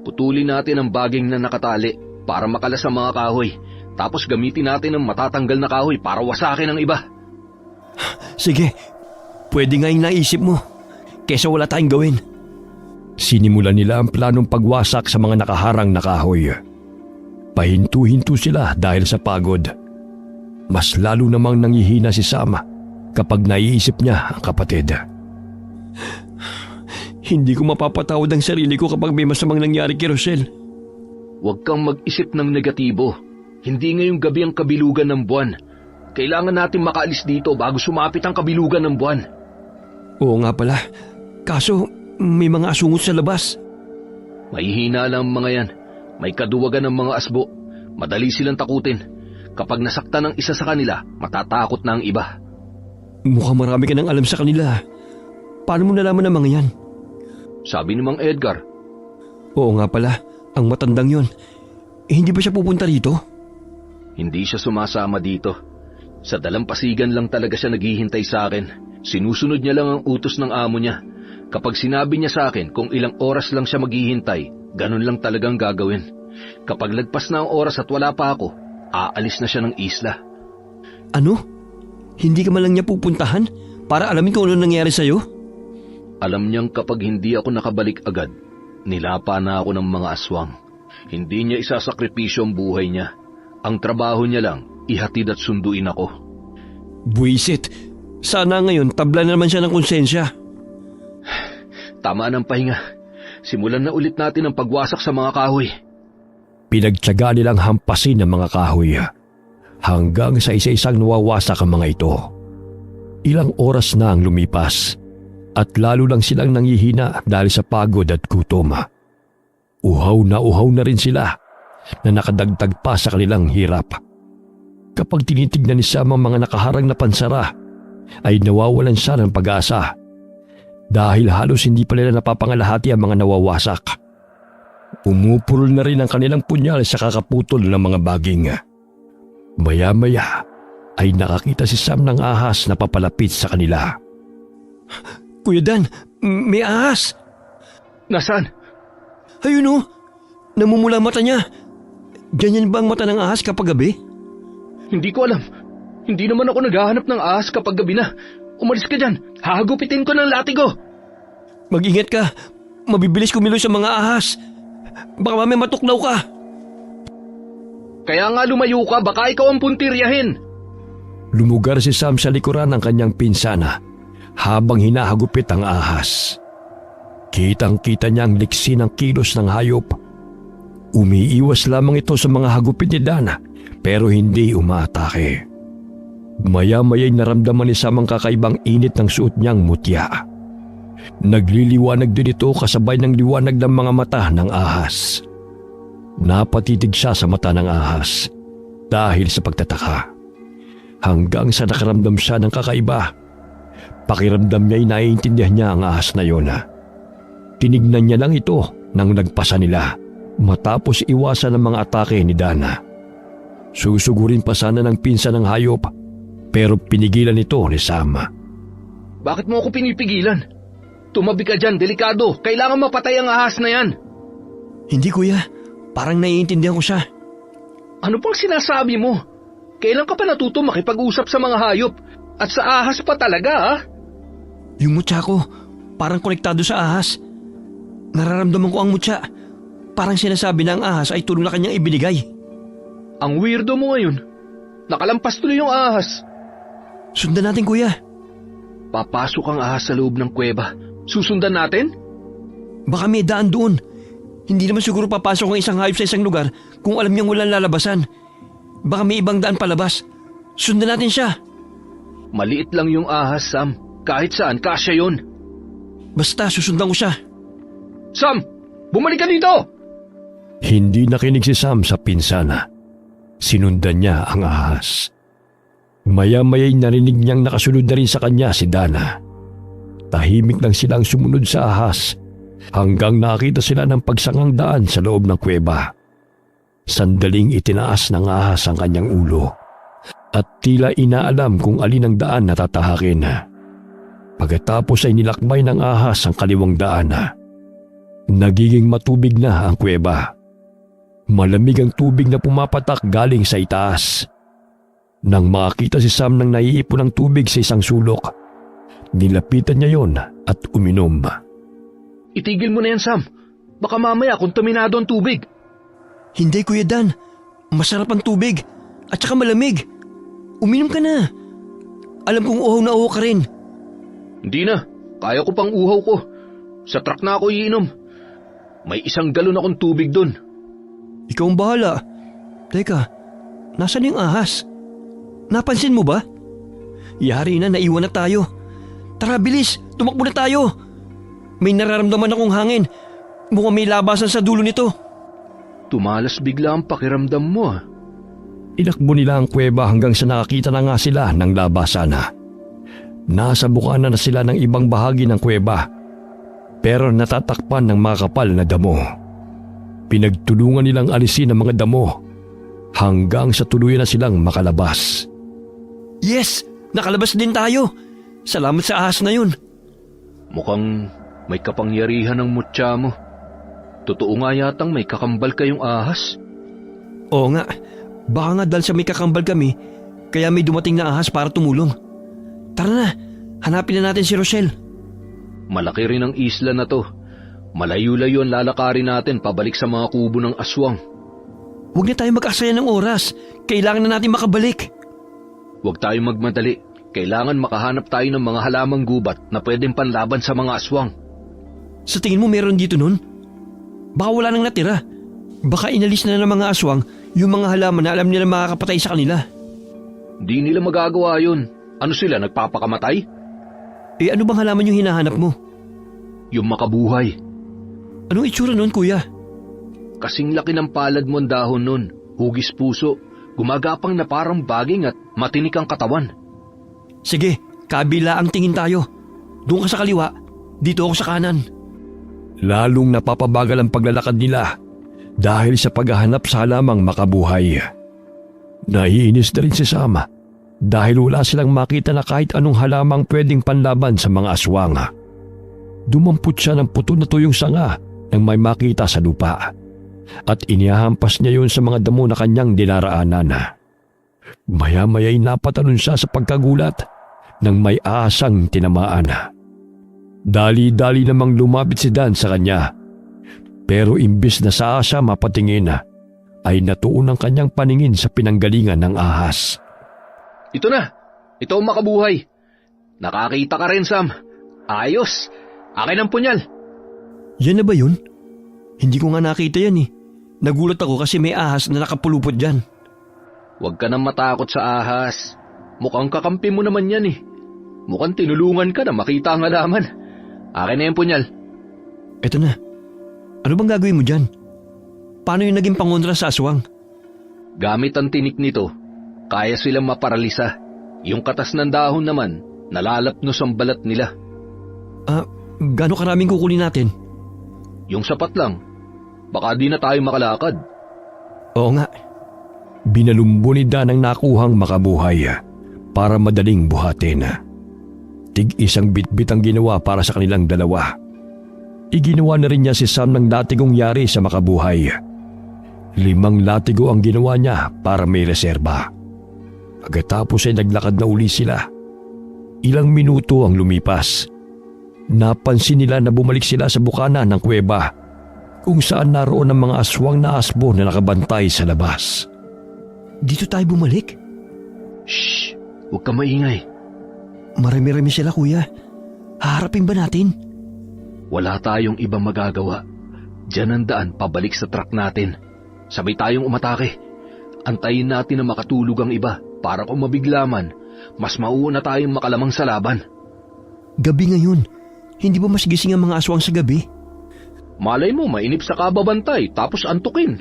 Putulin natin ang baging na nakatali para makalas ang mga kahoy. Tapos gamitin natin ang matatanggal na kahoy para wasakin ang iba. Sige, pwede nga yung naisip mo. Kesa wala tayong gawin. Sinimulan nila ang planong pagwasak sa mga nakaharang na kahoy. Pahintu-hintu sila dahil sa pagod. Mas lalo namang nangihina si Sam kapag naiisip niya ang kapatid. Hindi ko mapapatawad ang sarili ko kapag may masamang nangyari kay Rosel. Huwag kang mag-isip ng negatibo. Hindi ngayong gabi ang kabilugan ng buwan. Kailangan natin makaalis dito bago sumapit ang kabilugan ng buwan. Oo nga pala. Kaso may mga asungot sa labas. Mahihina lang ang mga yan. May kaduwagan ng mga asbo. Madali silang takutin. Kapag nasaktan ng isa sa kanila, matatakot na ang iba. Mukhang marami ka nang alam sa kanila. Paano mo nalaman ang mga yan? Sabi ni Mang Edgar. Oo nga pala, ang matandang yon. Hindi ba siya pupunta rito? Hindi siya sumasama dito. Sa dalampasigan lang talaga siya naghihintay sa akin. Sinusunod niya lang ang utos ng amo niya. Kapag sinabi niya sa akin kung ilang oras lang siya maghihintay, ganun lang talagang gagawin. Kapag lagpas na ang oras at wala pa ako, aalis na siya ng isla. Ano? Hindi ka man lang niya pupuntahan para alamin kung ano nangyari sa'yo? Alam niyang kapag hindi ako nakabalik agad, nilapa na ako ng mga aswang. Hindi niya isasakripisyo ang buhay niya. Ang trabaho niya lang, ihatid at sunduin ako. Buisit, sana ngayon tabla na naman siya ng konsensya. Tama ng pahinga. Simulan na ulit natin ang pagwasak sa mga kahoy. Pinagtiyaga nilang hampasin ang mga kahoy hanggang sa isa-isang nawawasak ang mga ito. Ilang oras na ang lumipas at lalo lang silang nangihina dahil sa pagod at gutom. Uhaw na rin sila na nakadagdag pa sa kanilang hirap. Kapag tinitignan ni Sam ang mga nakaharang na pansara, ay nawawalan siya ng pag-asa dahil halos hindi pa nila napapangalahati ang mga nawawasak. Umupurol na rin ang kanilang punyal sa kakaputol ng mga baging. Maya-maya ay nakakita si Sam ng ahas na papalapit sa kanila. Kuya Dan, may ahas! Nasaan? Ayun o, namumula mata niya. Ganyan ba ang mata ng ahas kapag gabi? Hindi ko alam. Hindi naman ako naghahanap ng ahas kapag gabi na. Umalis ka dyan. Hahagupitin ko ng latigo. Mag-ingat ka. Mabibilis kumilos sa mga ahas. Baka mamaya matuklaw ka. Kaya nga lumayo ka, baka ikaw ang puntiryahin. Lumugar si Sam sa likuran ng kanyang pinsana habang hinahagupit ang ahas. Kitang-kita niya ang liksi ng kilos ng hayop. Umiiwas lamang ito sa mga hagupit ni Dana pero hindi umaatake. Maya-maya'y naramdaman ni Sam ang kakaibang init ng suot niyang mutya. Nagliliwanag din ito kasabay ng liwanag ng mga mata ng ahas. Napatitig siya sa mata ng ahas dahil sa pagtataka. Hanggang sa nakaramdam siya ng kakaiba. Pakiramdam niya'y naiintindihan niya ang ahas na yon. Tinignan niya lang ito nang nagpasa nila matapos iwasan ang mga atake ni Dana. Susugurin pa sana ng pinsan ng hayop pero pinigilan ito ni Sam. Bakit mo ako pinipigilan? Tumabi ka dyan, delikado. Kailangan mapatay ang ahas na yan. Hindi kuya, parang naiintindihan ko siya. Ano pang sinasabi mo? Kailan ka pa natuto makipag-usap sa mga hayop? At sa ahas pa talaga, ha? Yung mutya ko, parang konektado sa ahas. Nararamdaman ko ang mutya. Parang sinasabi na ang ahas ay tulong na kanyang ibinigay. Ang weirdo mo ngayon. Nakalampas tuloy yung ahas. Sundan natin kuya. Papasok ang ahas sa loob ng kuweba. Susundan natin? Baka may daan doon. Hindi naman siguro papasok ang isang hayop sa isang lugar kung alam niyang walang lalabasan. Baka may ibang daan palabas. Sundan natin siya. Maliit lang yung ahas, Sam. Kahit saan, kasya yun. Basta susundan ko siya. Sam! Bumalik ka dito! Hindi nakinig si Sam sa pinsana. Sinundan niya ang ahas. Maya-maya'y narinig niyang nakasunod na rin sa kanya si Dana. Tahimik lang silang sumunod sa ahas hanggang nakita sila ng pagsangang daan sa loob ng kuweba. Sandaling itinaas ng ahas ang kanyang ulo at tila inaalam kung alin ang daan na tatahakin. Pagkatapos ay nilakbay ng ahas ang kaliwang daan. Nagiging matubig na ang kuweba. Malamig ang tubig na pumapatak galing sa itaas. Nang makakita si Sam ng naiipon ng tubig sa isang sulok, nilapitan niya yon at uminom. Itigil mo na yan, Sam. Baka mamaya kontaminado ang tubig. Hindi, Kuya Dan. Masarap ang tubig. At saka malamig. Uminom ka na. Alam kong uhaw na uhaw ka rin. Hindi na. Kaya ko pang uhaw ko. Sa truck na ako iinom. May 1 galon akong tubig doon. Ikaw ang bahala. Teka, nasan yung ahas? Napansin mo ba? Yari na, naiwan na tayo. Tara, bilis. Tumakbo na tayo. May nararamdaman akong hangin. Mukhang may labasan sa dulo nito. Tumalas bigla ang pakiramdam mo ah. Inakbo nila ang kuweba hanggang sa nakakita na nga sila ng labasan. Nasa bukana na sila ng ibang bahagi ng kuweba, pero natatakpan ng mga kapal na damo. Pinagtulungan nilang alisin ang mga damo hanggang sa tuluyan na silang makalabas. Yes! Nakalabas din tayo. Salamat sa ahas na yun. Mukhang may kapangyarihan ng mutya mo. Totoo nga yatang may kakambal kayong ahas. Oo nga. Baka nga dahil sa may kakambal kami, kaya may dumating na ahas para tumulong. Tara na, hanapin na natin si Rochelle. Malaki rin ang isla na to. Malayo-layo ang lalakarin natin pabalik sa mga kubo ng aswang. Huwag na tayo mag-aksaya ng oras. Kailangan na natin makabalik. Huwag tayong magmadali. Kailangan makahanap tayo ng mga halamang gubat na pwedeng panlaban sa mga aswang. Sa tingin mo meron dito nun? Baka wala nang natira. Baka inalis na ng mga aswang yung mga halaman na alam nila makakapatay sa kanila. Di nila magagawa yun. Ano sila, nagpapakamatay? Eh ano bang halaman yung hinahanap mo? Yung makabuhay. Anong itsura nun, kuya? Kasing laki ng palad mo ang dahon nun. Hugis puso. Gumagapang na parang baging at matinik ang katawan. Sige, kabila ang tingin tayo. Doon ka sa kaliwa, dito ako sa kanan. Lalong napapabagal ang paglalakad nila dahil sa paghahanap sa halamang makabuhay. Naiinis na rin si Sam dahil wala silang makita na kahit anong halamang pwedeng panlaban sa mga aswang. Dumampot siya ng puto na tuyong sanga nang may makita sa lupa at inihahampas niya yun sa mga damo na kanyang dinaraanan. Maya-maya'y napatalon siya sa pagkagulat nang may asang tinamaan. Dali-dali namang lumapit si Dan sa kanya. Pero imbis na sa asa mapatingin, ay natuon ang kanyang paningin sa pinanggalingan ng ahas. Ito na! Ito ang makabuhay! Nakakita ka rin, Sam. Ayos! Akin ang punyal! Yan na ba yun? Hindi ko nga nakita yan eh. Nagulat ako kasi may ahas na nakapulupot dyan. Huwag ka nang matakot sa ahas. Mukhang kakampi mo naman yan eh. Mukhang tinulungan ka na makita ang halaman. Akin na yung punyal. Eto na. Ano bang gagawin mo dyan? Paano yung naging pangontra sa aswang? Gamit ang tinik nito, kaya silang maparalisa. Yung katas ng dahon naman, nalalapnos ang balat nila. Gaano karaming kukunin natin? Yung sapat lang. Baka di na tayo makalakad. Oo nga. Binalumbo ni Dan ang nakuhang makabuhay para madaling buhatin. Tig-isang bitbit ang ginawa para sa kanilang dalawa. Iginawa na rin niya si Sam ng latigong yari sa makabuhay. 5 latigo ang ginawa niya para may reserba. Pagkatapos ay naglakad na uli sila. Ilang minuto ang lumipas. Napansin nila na bumalik sila sa bukana ng kuweba kung saan naroon ang mga aswang na asbo na nakabantay sa labas. Dito tayo bumalik? Shh! Huwag ka maingay. Marami-rami sila, kuya. Haharapin ba natin? Wala tayong ibang magagawa. Diyan ang daan pabalik sa truck natin. Sabay tayong umatake. Antayin natin na makatulog ang iba para kung mabigla man, mas mauuna tayong makalamang sa laban. Gabi ngayon. Hindi ba mas gising ang mga aswang sa gabi? Malay mo, mainip sa kababantay tapos antukin.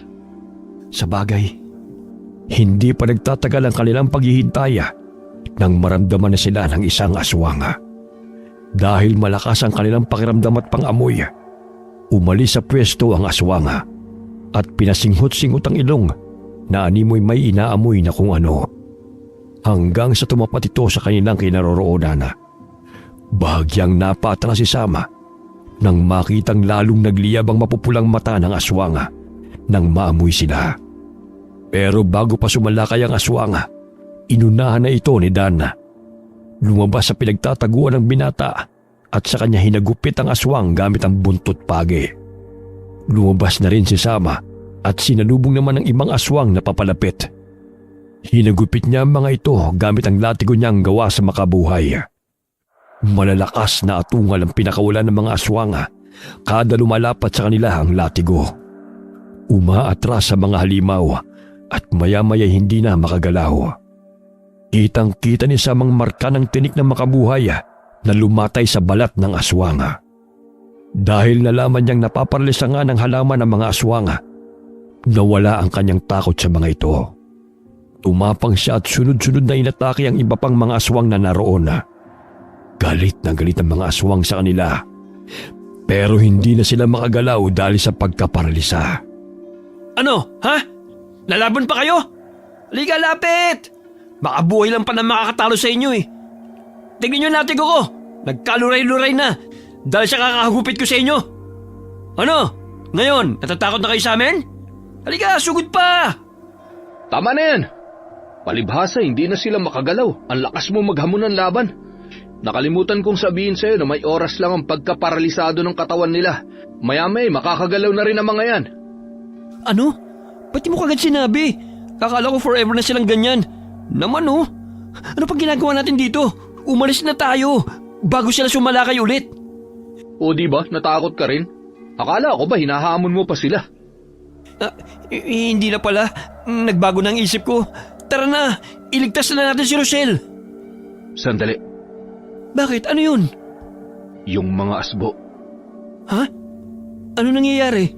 Sa bagay, hindi pa nagtatagal ang kanilang paghihintay nang maramdaman na sila ng isang aswang. Dahil malakas ang kanilang pakiramdam at pangamoy, umalis sa pwesto ang aswang at pinasinghot-singhot ang ilong na animoy may inaamoy na kung ano. Hanggang sa tumapat ito sa kanilang kinaroroonan. Bahagyang napatras si Sam nang makitang lalong nagliyab ang mapupulang mata ng aswang nang maamoy sila. Pero bago pa sumalakay ang aswang, Inunahan na ito ni Dan. Lumabas sa pinagtataguan ng binata at sa kanya hinagupit ang aswang gamit ang buntot pagi. Lumabas na rin si Sama at sinalubong naman ng ibang aswang na papalapit. Hinagupit niya ang mga ito gamit ang latigo niyang gawa sa makabuhay. Malalakas na atungal ang pinakawalan ng mga aswang kada lumalapat sa kanila ang latigo. Umaatras sa mga halimaw at maya-maya hindi na makagalaw. Kitang-kita ni Sam ang marka ng tinik ng makabuhay na lumatay sa balat ng aswang. Dahil nalaman niyang napaparalisa nga ng halaman ng mga aswang, nawala ang kanyang takot sa mga ito. Tumapang siya at sunod-sunod na inatake ang iba pang mga aswang na naroon. Galit na galit ang mga aswang sa kanila. Pero hindi na sila makagalaw dahil sa pagkaparalisa. Ano? Ha? Lalaban pa kayo? Halika, lapit! Makabuhay lang pa na makakatalo sa inyo eh. Tingnan nyo natin ko. Nagkaluray-luray na dahil sa kakahagupit ko sa inyo. Ano? Ngayon, natatakot na kayo sa amin? Halika, sugod pa! Tama na yan! Palibhasa, hindi na sila makagalaw. Ang lakas mo maghamon ng laban. Nakalimutan kong sabihin sa'yo na may oras lang ang pagkaparalisado ng katawan nila. Maya-may, makakagalaw na rin ang mga yan. Ano? Ba't di mo kagad sinabi? Kakala ko forever na silang ganyan. Naman oh. Ano pang ginagawa natin dito? Umalis na tayo bago sila sumalakay ulit. O di ba, natakot ka rin? Akala ko ba hinahamon mo pa sila? Hindi na pala. Nagbago na ang isip ko. Tara na, iligtas na natin si Rochelle. Sandali, Bakit? Ano yun? yung mga asbo, Ha? Ano nangyayari?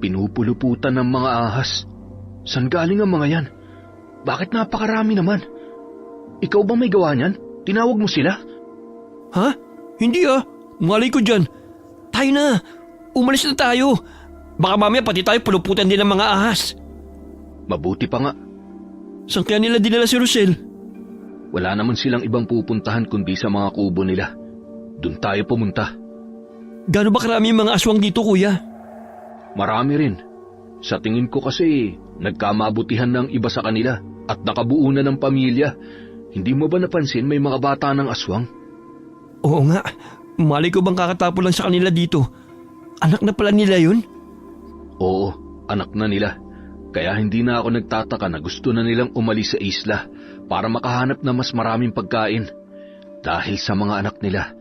pinupuluputan ng mga ahas. San galing ang mga yan? Bakit napakarami naman? Ikaw ba may gawa niyan? Tinawag mo sila? Ha? Hindi ah. Malay ko dyan. Tayo na. Umalis na tayo. Baka mamaya pati tayo puluputan din ng mga ahas. Mabuti pa nga. Saan kaya nila dinala si Rochelle? Wala naman silang ibang pupuntahan kundi sa mga kubo nila. Doon tayo pumunta. Gaano ba karami yung mga aswang dito, kuya? Marami rin. Sa tingin ko kasi, nagkamabutihan ng iba sa kanila at nakabuo na ng pamilya. Hindi mo ba napansin may mga bata ng aswang? Oo nga. Malay ko bang kakatapo lang sa kanila dito. Anak na pala nila yun? Oo, anak na nila. Kaya hindi na ako nagtataka na gusto na nilang umalis sa isla para makahanap na mas maraming pagkain. Dahil sa mga anak nila,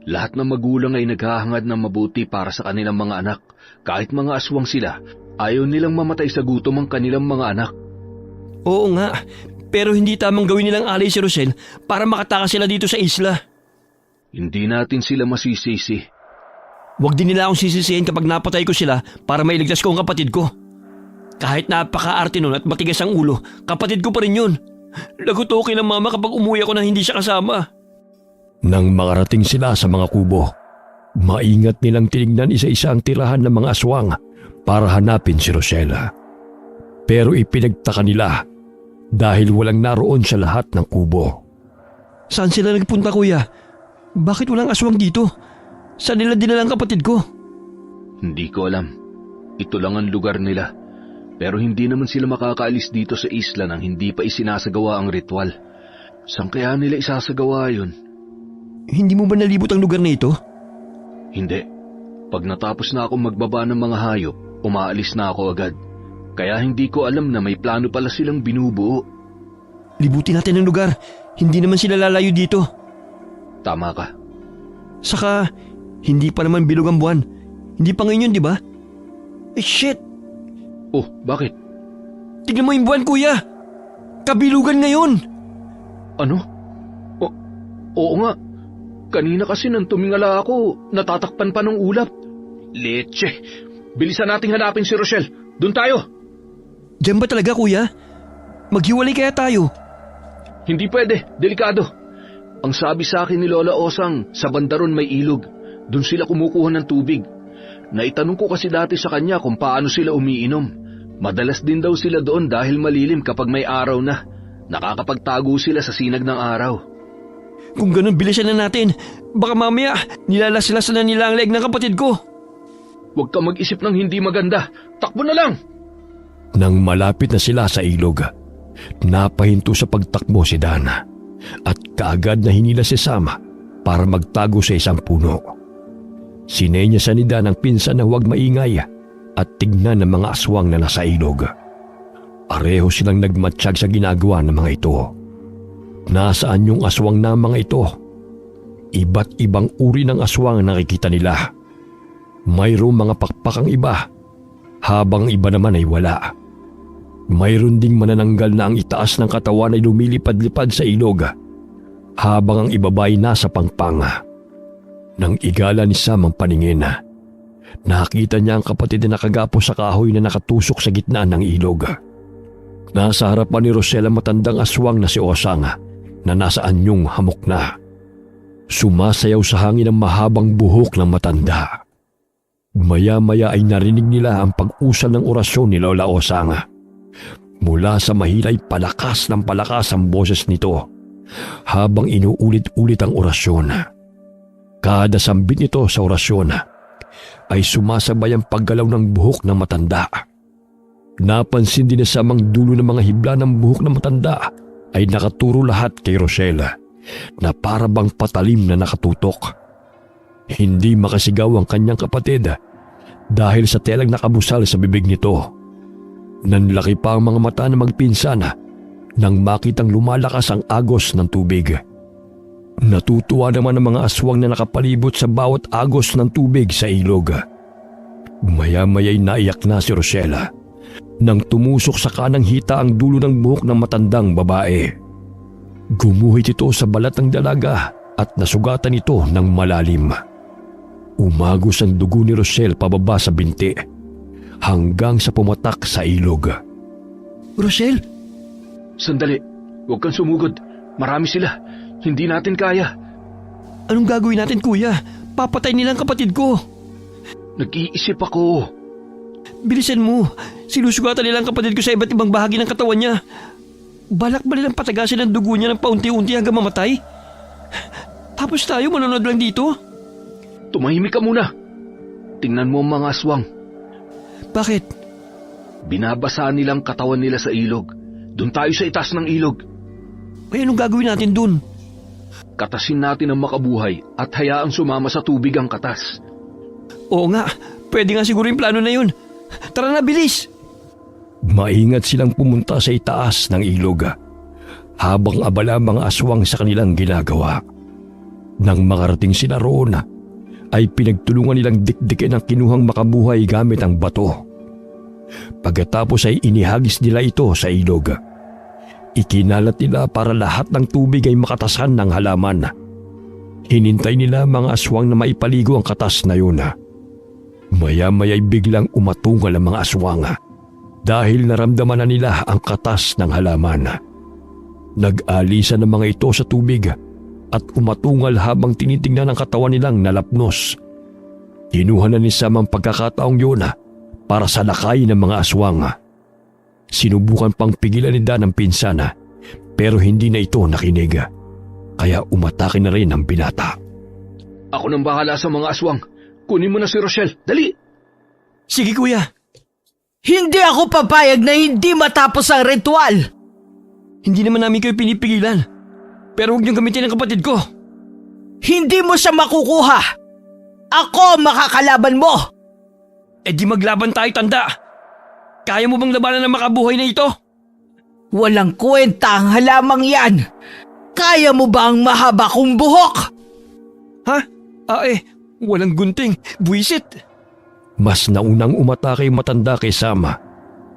lahat ng magulang ay naghahangad ng mabuti para sa kanilang mga anak. Kahit mga aswang sila, ayaw nilang mamatay sa gutom ang kanilang mga anak. Oo nga. Pero hindi tamang gawin nilang alay si Rochelle para makatakas sila dito sa isla. Hindi natin sila masisisi. Huwag din nila akong sisisihin kapag napatay ko sila para mailigtas ko ang kapatid ko. Kahit napaka-arte nun at matigas ang ulo, kapatid ko pa rin yun. Lagot-okay ng mama kapag umuwi ako na hindi siya kasama. Nang makarating sila sa mga kubo, maingat nilang tinignan isa-isa ang tirahan ng mga aswang para hanapin si Rochelle. Pero ipinagtaka nila dahil walang naroon sa lahat ng kubo. Saan sila nagpunta, kuya? Bakit walang aswang dito? Saan nila dinala ang kapatid ko? Hindi ko alam. Ito lang ang lugar nila. Pero hindi naman sila makakaalis dito sa isla nang hindi pa isinasagawa ang ritual. Saan kaya nila isasagawa yun? Hindi mo ba nalibot ang lugar na ito? Hindi. Pag natapos na akong magbaba ng mga hayop, umaalis na ako agad. Kaya hindi ko alam na may plano pala silang binubuo. Libutin natin ang lugar. Hindi naman sila lalayo dito. Tama ka. Saka, hindi pa naman bilog ang buwan. Hindi pa ngayon yun, di ba? Eh, shit! Oh, bakit? Tignan mo yung buwan, kuya! Kabilugan ngayon! Ano? Oo nga. Kanina kasi nang tumingala ako, natatakpan pa ng ulap. Leche! Bilisan nating hanapin si Rochelle. Doon tayo! Diyan ba talaga, kuya? Maghiwalay kaya tayo? Hindi pwede. Delikado. Ang sabi sa akin ni Lola Osang, sa bandaron may ilog. Doon sila kumukuha ng tubig. Naitanong ko kasi dati sa kanya kung paano sila umiinom. Madalas din daw sila doon dahil malilim kapag may araw na. Nakakapagtago sila sa sinag ng araw. Kung ganun, bilisan na natin. Baka mamaya, nilalas-lasan na nila ang leeg ng kapatid ko. Huwag ka mag-isip ng hindi maganda. Takbo na lang! Nang malapit na sila sa ilog, Napahinto sa pagtakbo si Dan at kaagad na hinila si Sam para magtago sa isang puno. Sinenyasan ni Dan ang pinsan na huwag maingay at tignan ng mga aswang na nasa ilog. Pareho silang nagmatsyag sa ginagawa ng mga ito. Nasaan yung aswang na mga ito? Iba't ibang uri ng aswang ang nakikita nila. Mayroong mga pakpakang iba, habang iba naman ay wala. Mayroon ding manananggal na ang itaas ng katawan ay lumilipad-lipad sa ilog, habang ang ibabay nasa pangpang. Nang igala ni Sam ang paningin, nakita niya ang kapatid na nakagapo sa kahoy na nakatusok sa gitna ng ilog. Nasa harapan ni Rosel ang matandang aswang na si Osang na nasa anyong hamok na. Sumasayaw sa hangin ang mahabang buhok ng matanda. Maya-maya ay narinig nila ang pag-usal ng orasyon ni Lola Osang. Mula sa mahilay palakas ng palakas ang boses nito habang inuulit-ulit ang orasyon. Kada sambit nito sa orasyon ay sumasabay ang paggalaw ng buhok ng matanda. Napansin din na sa mga dulo ng mga hibla ng buhok ng matanda ay nakaturo lahat kay Rochelle na para bang patalim na nakatutok. Hindi makasigaw ang kanyang kapatid dahil sa telang nakabusal sa bibig nito. Nanlaki pa ang mga mata na magpinsan nang makitang lumalakas ang agos ng tubig. Natutuwa naman ang mga aswang na nakapalibot sa bawat agos ng tubig sa ilog. Maya-maya'y naiyak na si Rochelle nang tumusok sa kanang hita ang dulo ng buhok ng matandang babae. Gumuhit ito sa balat ng dalaga at nasugatan ito ng malalim. Umagos ang dugo ni Rochelle pababa sa binti hanggang sa pumatak sa ilog. Rochelle? Sandali, huwag kang sumugod. Marami sila. Hindi natin kaya. Anong gagawin natin, kuya? Papatay nilang kapatid ko. Nag-iisip ako. Bilisan mo. Sinusugatan nilang kapatid ko sa iba't ibang bahagi ng katawan niya. Balak ba nilang patagasin ang dugo niya ng paunti-unti hanggang mamatay? Tapos tayo manonood lang dito? Tumahimik ka muna. Tingnan mo ang mga aswang. Bakit? Binabasa nilang katawan nila sa ilog. Doon tayo sa itaas ng ilog. Ay, anong gagawin natin dun? Katasin natin ang makabuhay at hayaang sumama sa tubig ang katas. Oo nga, pwede nga siguro yung plano na yun. Tara na, bilis! Maingat silang pumunta sa itaas ng ilog habang abala mga aswang sa kanilang ginagawa. Nang makarating sila roon, ay pinagtulungan nilang dikdikin ang kinuhang makabuhay gamit ang bato. Pagkatapos ay inihagis nila ito sa ilog. Ikinalat nila para lahat ng tubig ay makatasan ng halaman. Hinintay nila mga aswang na maipaligo ang katas na yun. Maya-maya'y biglang umatungal ang mga aswang dahil naramdaman na nila ang katas ng halaman. Nag-alisan ng mga ito sa tubig at umatungal habang tinitingnan ang katawan nilang nalapnos. Kinuha na ni Sam ang pagkakataong yun para salakay ng mga aswang. Sinubukan pang pigilan ni Dan ang pinsan pero hindi na ito nakinig. Kaya umatake na rin ang binata. Ako nang bahala sa mga aswang. Kunin mo na si Rochelle. Dali! Sige, kuya. Hindi ako papayag na hindi matapos ang ritual. Hindi naman namin kayo pinipigilan. Pero huwag niyong gamitin ang kapatid ko. Hindi mo siya makukuha. Ako makakalaban mo. Eh di maglaban tayo, tanda. Kaya mo bang labanan ng makabuhay na ito? Walang kwenta ang halamang yan. Kaya mo ba ang mahaba kong buhok? Ha? Walang gunting. Buwisit. Mas naunang umatake yung matanda kay Sam,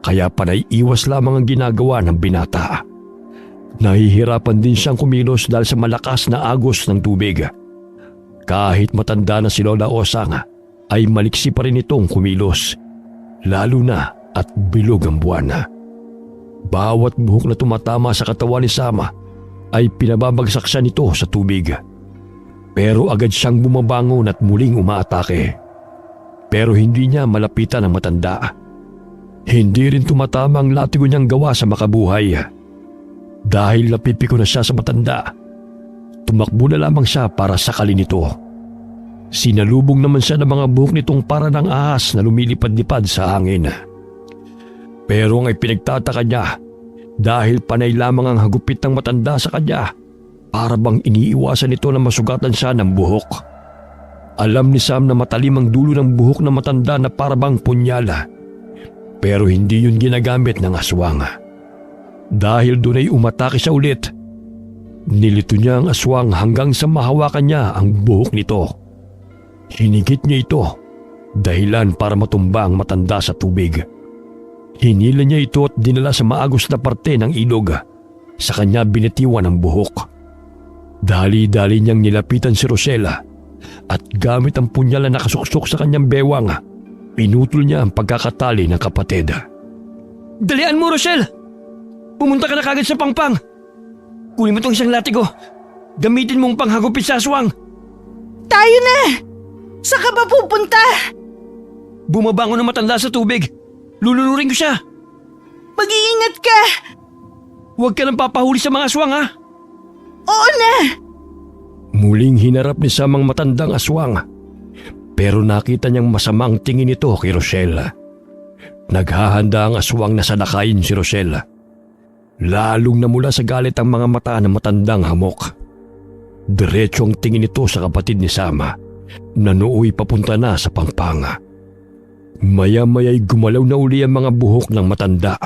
kaya panay iwas lamang ang ginagawa ng binata. Nahihirapan din siyang kumilos dahil sa malakas na agos ng tubig. Kahit matanda na si Lola Osang, ay maliksi pa rin itong kumilos, lalo na at bilog ang buwan. Bawat buhok na tumatama sa katawan ni Sam ay pinababagsak siya nito sa tubig. Pero agad siyang bumabangon at muling umaatake. Pero hindi niya malapitan ang matanda. Hindi rin tumatama ang latigo niyang gawa sa makabuhay. Dahil napipiko na siya sa matanda, tumakbo na lamang siya para sakalin ito. Sinalubong naman siya ng mga buhok nitong para ng ahas na lumilipad-lipad sa hangin. Pero ang ipinagtataka niya, dahil panay lamang ang hagupit ng matanda sa kanya para bang iniiwasan nito na masugatan siya ng buhok. Alam ni Sam na matalim ang dulo ng buhok ng matanda na para bang punyala, pero hindi yun ginagamit ng aswang. Dahil doon ay umatake siya ulit. Nilito niya ang aswang hanggang sa mahawakan niya ang buhok nito. Hinigit niya ito, dahilan para matumba ang matanda sa tubig. Hinila niya ito at dinala sa maagos na parte ng ilog. Sa kanya binitiwan ang buhok. Dali-dali niyang nilapitan si Rosella at gamit ang punyal na nakasuksok sa kanyang bewang, pinutol niya ang pagkakatali ng kapatid. Dalian mo, Rochelle! Pumunta ka na kagad sa pangpang. Kunin mo tong isang latigo. Gamitin mong panghagupit sa aswang. Tayo na! Saan ka ba pupunta? Bumabangon ng matanda sa tubig. Lulunurin ko siya. Mag-iingat ka! Huwag ka nang papahuli sa mga aswang, ha? Oo na! Muling hinarap ni Sam ang matandang aswang, pero nakita niyang masamang tingin ito kay Rochelle. Naghahanda ang aswang na salakayin si Rochelle. Lalong namula sa galit ang mga mata ng matandang hamok. Diretsong tingin ito sa kapatid ni Sam na nooy papunta na sa pangpanga. Maya-maya'y gumalaw na uli ang mga buhok ng matanda.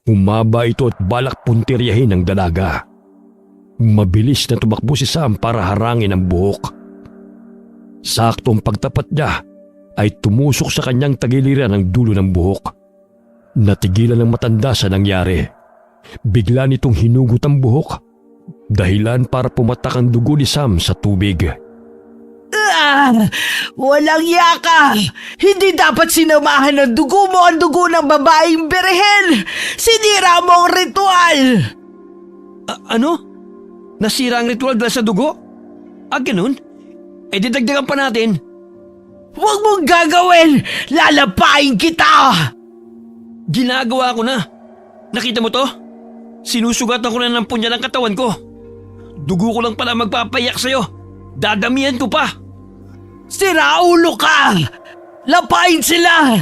Umaba ito at balak puntiryahin ang dalaga. Mabilis na tumakbo si Sam para harangin ang buhok. Saktong pagtapat niya ay tumusok sa kanyang tagiliran ang dulo ng buhok. Natigilan ng matanda sa nangyari. Bigla nitong hinugot ang buhok, dahilan para pumatak ang dugo ni Sam sa tubig. Walang yaka! Hindi dapat sinamahan ng dugo mo ang dugo ng babaeng berhen! Sinira mo ang ritual! Ano? Nasira ang ritual dahil sa dugo? Ganun? Didagdagan pa natin. Huwag mong gagawin! Lalapain kita! Ginagawa ko na. Nakita mo to? Sinusugatan ko na ng punya ng katawan ko. Dugo ko lang pala magpapayak sa'yo. Dadamihan ko pa. Sira ulo ka! Lapain sila!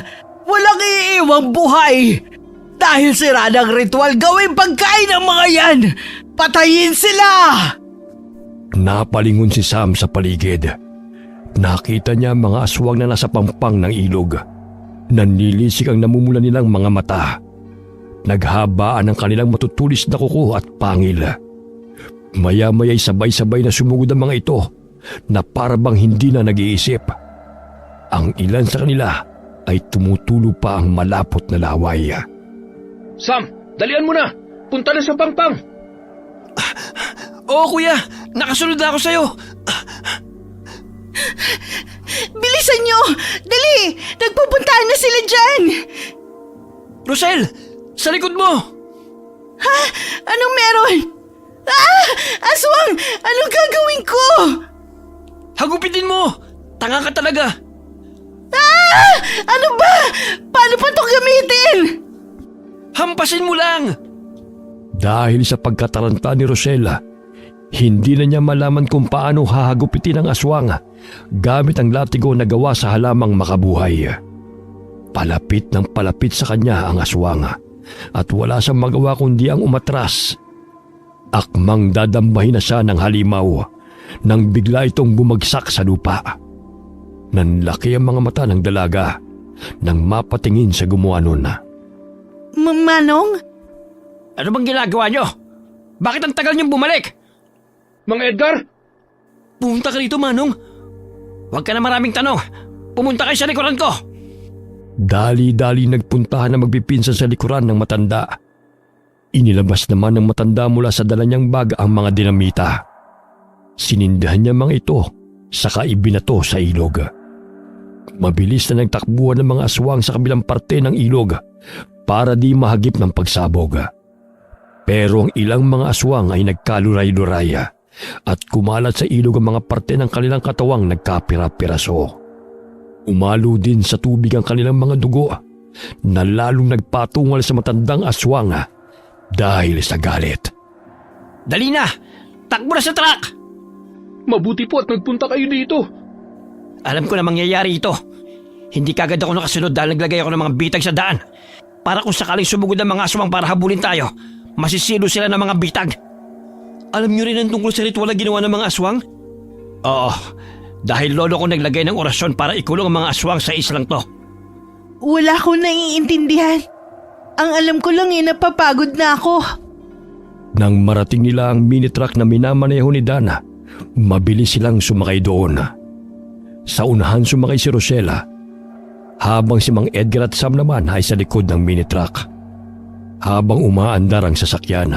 Walang iiwang buhay! Dahil sira ng ritual, gawin pagkain ang mga yan! Patayin sila! Napalingon si Sam sa paligid. Nakita niya ang mga aswang na nasa pampang ng ilog. Nanlilisik ang namumula nilang mga mata. Naghabaan ang kanilang matutulis na kuko at pangil. Maya-maya'y sabay-sabay na sumugod ang mga ito na parabang hindi na nag-iisip. Ang ilan sa kanila ay tumutulo pa ang malapot na laway. Sam, dalian mo na! Punta na sa pangpang! Oo, kuya. Nakasunod na ako sa'yo. Bilisan nyo! Dali! Nagpupuntahan na sila dyan! Rosel, sa likod mo! Ha? Anong meron? Aswang! Anong gagawin ko? Hagupitin mo! Tanga ka talaga! Ano ba? Paano pa ito gamitin? Hampasin mo lang! Dahil sa pagkataranta ni Rosella, hindi na niya malaman kung paano hahagupitin ang aswang gamit ang latigo na gawa sa halamang makabuhay. Palapit ng palapit sa kanya ang aswang at wala siyang magawa kundi ang umatras. Akmang dadambahin na siya ng halimaw nang bigla itong bumagsak sa lupa. Nanlaki ang mga mata ng dalaga nang mapatingin sa gumawa nun. Manong? Ano bang ginagawa nyo? Bakit ang tagal niyong bumalik? Mang Edgar? Pumunta ka rito, Manong. Huwag ka na maraming tanong. Pumunta kayo sa likuran ko. Dali-dali nagpuntahan na magpipinsan sa likuran ng matanda. Inilabas naman ng matanda mula sa dala niyang bag ang mga dinamita. Sinindahan niya mga ito, saka ibinato sa ilog. Mabilis na nagtakbuhan ng mga aswang sa kabilang parte ng ilog para di mahagip ng pagsabog. Pero ang ilang mga aswang ay nagkaluray-luray at kumalat sa ilog ang mga parte ng kanilang katawang nagkapira-piraso. Umalo din sa tubig ang kanilang mga dugo na lalong nagpatungal sa matandang aswang dahil sa galit. Dali na! Takbo na sa truck! Mabuti po at nagpunta kayo dito. Alam ko na mangyayari ito. Hindi kagad ako nakasunod dahil naglagay ako ng mga bitag sa daan. para kung sakaling sumugod ang mga aswang para habulin tayo, masisilo sila ng mga bitag. Alam niyo rin ang tungkol sa ritual na ginawa ng mga aswang? Oo, dahil lolo ko naglagay ng orasyon para ikulong ang mga aswang sa islang to. Wala ko naiintindihan. Ang alam ko lang napapagod na ako. Nang marating nila ang mini truck na minamaneho ni Dana, mabilis silang sumakay doon. Sa unahan sumakay si Rosella, habang si Mang Edgar at Sam naman ay sa likod ng mini truck. Habang umaandar ang sasakyan,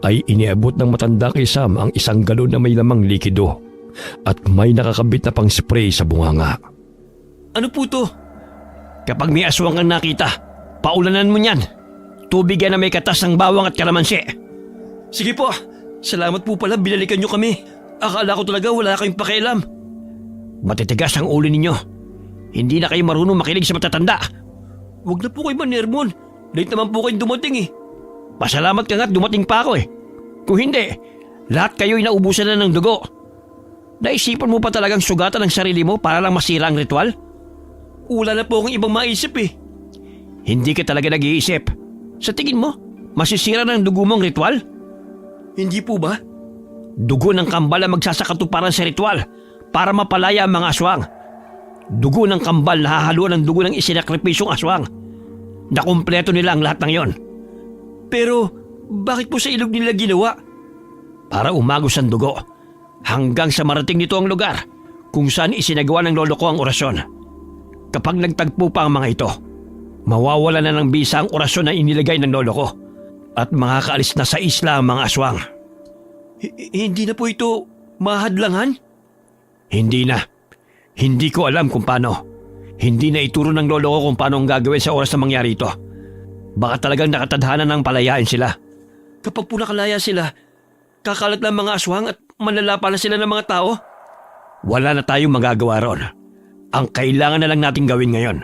ay iniabot ng matanda kay Sam ang isang galon na may lamang likido at may nakakabit na pang spray sa bunganga. Ano po to? Kapag may aswang kang nakita, paulanan mo niyan. Tubig yan na may katas ng bawang at kalamansi. Sige po, salamat po pala, binalikan niyo kami. Akala ko talaga wala kayong pakialam. Matitigas ang ulo ninyo. Hindi na kayo marunong makinig sa matatanda. Huwag na po kayo manermon. Late naman po kayong dumating eh. Pasalamat ka nga't dumating pa ako eh. Kung hindi, lahat kayo'y naubusan na ng dugo. Naisipan mo pa talagang sugatan ang sarili mo para lang masira ang ritual? Wala na po akong ibang maisip eh. Hindi ka talaga nag-iisip. Sa tingin mo, masisira ng dugo mong ritual? Hindi po ba? Dugo ng kambal ang magsasakatuparan sa ritual para mapalaya ang mga aswang. Dugo ng kambal na hahaluan ng dugo ng isinakripisyong aswang. Nakumpleto nila ang lahat ng yon. Pero bakit po sa ilog nila ginawa? Para umagos ang dugo hanggang sa marating nito ang lugar kung saan isinagawa ng lolo ko ang orasyon. Kapag nagtagpo pa ang mga ito, mawawala na ng bisa ang orasyon na inilagay ng lolo ko at makakaalis na sa isla ang mga aswang. Hindi na po ito mahadlangan? Hindi na. Hindi ko alam kung paano. Hindi na ituro ng lolo ko kung paano ang gagawin sa oras na mangyari ito. Baka talagang nakatadhana ng palayain sila. Kapag po nakalaya sila, kakalat lang mga aswang at manlalapa na sila ng mga tao? Wala na tayong magagawa ron. Ang kailangan na lang natin gawin ngayon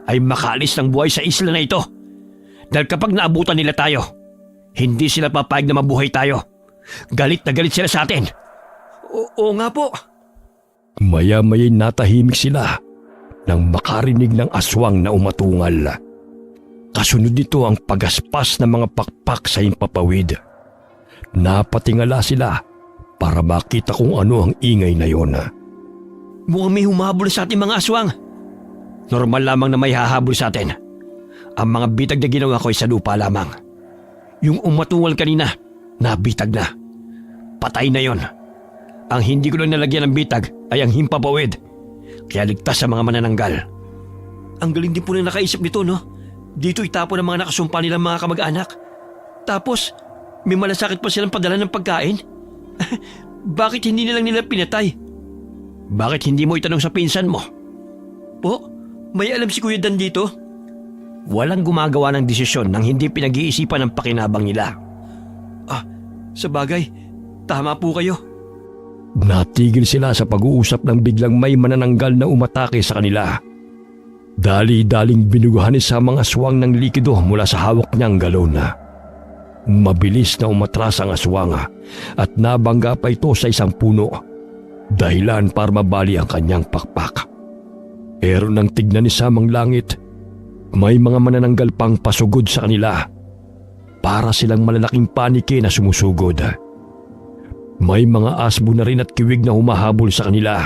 ay makaalis ng buhay sa isla na ito. Dahil kapag naabutan nila tayo, hindi sila papayag na mabuhay tayo. Galit na galit sila sa atin. Oo nga po. Maya-maya'y natahimik sila nang makarinig ng aswang na umatungal. Kasunod nito ang pagaspas ng mga pakpak sa himpapawid. Napatingala sila para makita kung ano ang ingay na yon. Mukhang may humahabol sa ating mga aswang. Normal lamang na may hahabol sa atin. Ang mga bitag na ginawa ko ay sa lupa lamang. Yung umatungal kanina, nabitag na. Patay na yon. Ang hindi ko lang nalagyan ng bitag ay ang himpapawid. Kaya ligtas sa mga manananggal. Ang galing din po na nakaisip nito, no? Dito itapon ang mga nakasumpa nilang mga kamag-anak. Tapos, may malasakit pa silang padala ng pagkain? Bakit hindi nilang nila pinatay? Bakit hindi mo itanong sa pinsan mo? Po, may alam si Kuya Dan dito? Walang gumagawa ng desisyon nang hindi pinag-iisipan ng pakinabang nila. Sa bagay, tama po kayo. Natigil sila sa pag-uusap nang biglang may manananggal na umatake sa kanila. Dali-daling binuguhan ni Sam ang aswang ng likido mula sa hawak niyang galon. Mabilis na umatras ang aswang at nabangga pa ito sa isang puno, dahilan para mabali ang kanyang pakpak. Pero nang tignan ni Sam ang langit, may mga manananggal pang pasugod sa kanila. Para silang malalaking panike na sumusugod. May mga asbo na rin at kiwig na humahabol sa kanila.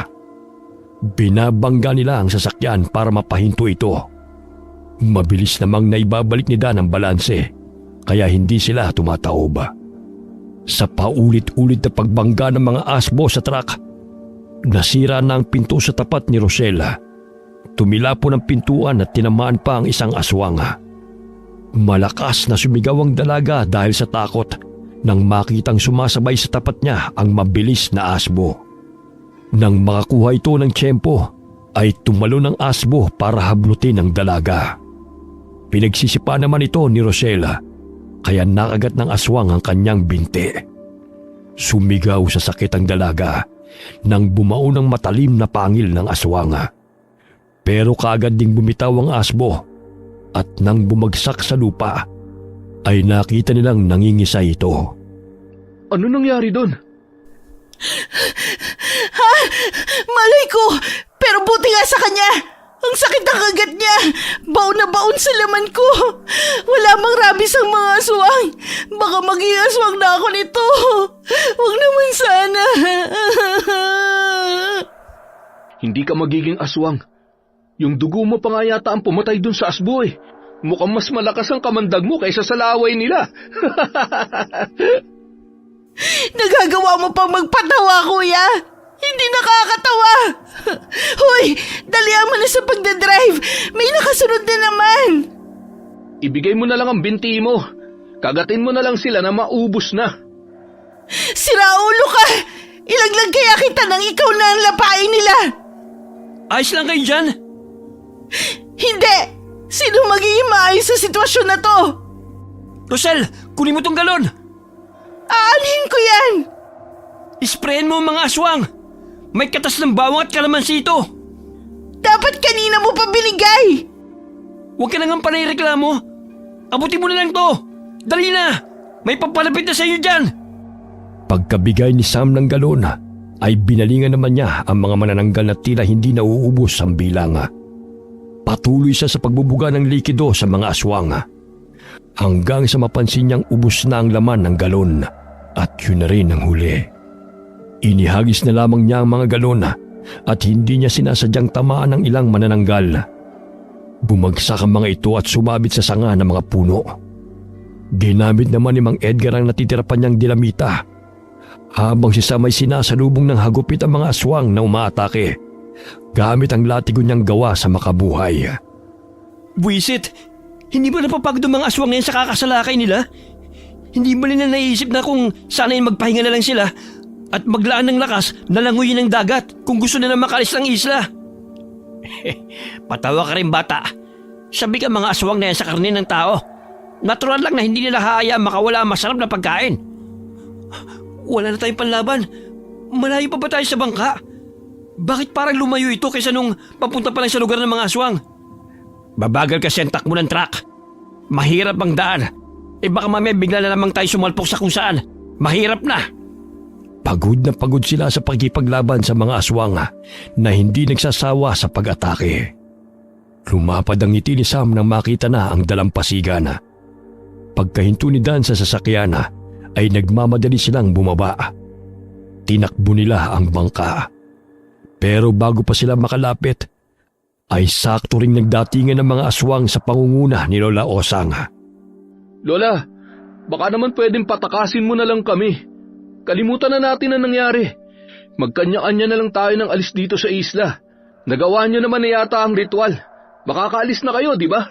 Binabangga nila ang sasakyan para mapahinto ito. Mabilis namang naibabalik ni Dan ang balanse, kaya hindi sila tumataob. Sa paulit-ulit na pagbangga ng mga asbo sa truck, nasira na ang pinto sa tapat ni Rosella. Tumila po ng pintuan at tinamaan pa ang isang aswang. Malakas na sumigaw ang dalaga dahil sa takot nang makitang sumasabay sa tapat niya ang mabilis na asbo. Nang makakuha ito ng tiyempo, ay tumalo ng asbo para hablutin ang dalaga. Pinagsisipa naman ito ni Rosella, kaya nakagat ng aswang ang kanyang binti. Sumigaw sa sakit ang dalaga nang bumao ng matalim na pangil ng aswang. Pero kaagad ding bumitaw ang asbo at nang bumagsak sa lupa, ay nakita nilang nangingisay ito. Ano nangyari doon? Malay ko! Pero buti nga sa kanya! Ang sakit ang kagat niya! Baon na baon sa laman ko! Wala mang rabis ang mga aswang! Baka maging aswang na ako nito! Huwag naman sana! Hindi ka magiging aswang. Yung dugo mo pa nga yata ang pumatay dun sa asbo eh. Mukhang mas malakas ang kamandag mo kaysa sa laway nila. Nagagawa mo pang magpatawa, kuya! Hindi nakakatawa! Hoy! Dalihan mo na sa pagdadrive! May nakasunod na naman! Ibigay mo na lang ang binti mo. Kagatin mo na lang sila na maubos na. Siraulo ka! Ilaglag kaya kita nang ikaw na ang lapain nila! Ayos lang kayo dyan? Hindi! Sino magiging maayos sa sitwasyon na to? Rosel, kunin mo tong galon! Aanhin ko yan! Isprayan mo ang mga aswang! May katas ng bawang at kalamansi ito! Dapat kanina mo pa binigay! Huwag ka na nga panayreklamo! Abutin mo na lang to! Dali na! May papalapit na sa iyo dyan! Pagkabigay ni Sam ng galon, ay binalingan naman niya ang mga manananggal na tila hindi nauubos ang bilang. Patuloy siya sa pagbubuga ng likido sa mga aswang. Hanggang sa mapansin niyang ubos na ang laman ng galon at yun na rin ang huli. Inihagis na lamang niya ang mga galon at hindi niya sinasadyang tamaan ng ilang manananggal. Bumagsak ang mga ito at sumabit sa sanga ng mga puno. Ginamit naman ni Mang Edgar ang natitira pa niyang dinamita. Habang si Sam ay sinasalubong ng hagupit ang mga aswang na umaatake, gamit ang latigo niyang gawa sa makabuhay. Buisit! Hindi ba napapagod ang mga aswang na yan sa kakasalakay nila? Hindi ba nila naisip na kung sana yung magpahinga na lang sila at maglaan ng lakas na languyin ng dagat kung gusto nila makalis ng isla? Patawa ka rin, bata. Sabi ka mga aswang na yan sa karne ng tao. Natural lang na hindi nila haayaan makawala ang masarap na pagkain. Wala na tayong panlaban. Malayo pa ba tayo sa bangka? Bakit parang lumayo ito kaysa nung papunta pa lang sa lugar ng mga aswang? Babagal kasi ang takbo ng truck. Mahirap ang daan. Baka mamaya bigla na namang tayo sumalpok sa kung saan. Mahirap na. Pagod na pagod sila sa pagkipaglaban sa mga aswang na hindi nagsasawa sa pag-atake. Lumapad ang ngiti ni Sam nang makita na ang dalampasigan. Pagkahinto ni Dan sa sasakyan ay nagmamadali silang bumaba. Tinakbo nila ang bangka. Pero bago pa sila makalapit, ay sakto ring nagdatingan ng mga aswang sa pangunguna ni Lola Osang. Lola, baka naman pwedeng patakasin mo na lang kami. Kalimutan na natin ang nangyari. Magkanya-kanya na lang tayo ng alis dito sa isla. Nagawa niyo naman na yata ang ritual. Baka kaalis na kayo, di ba?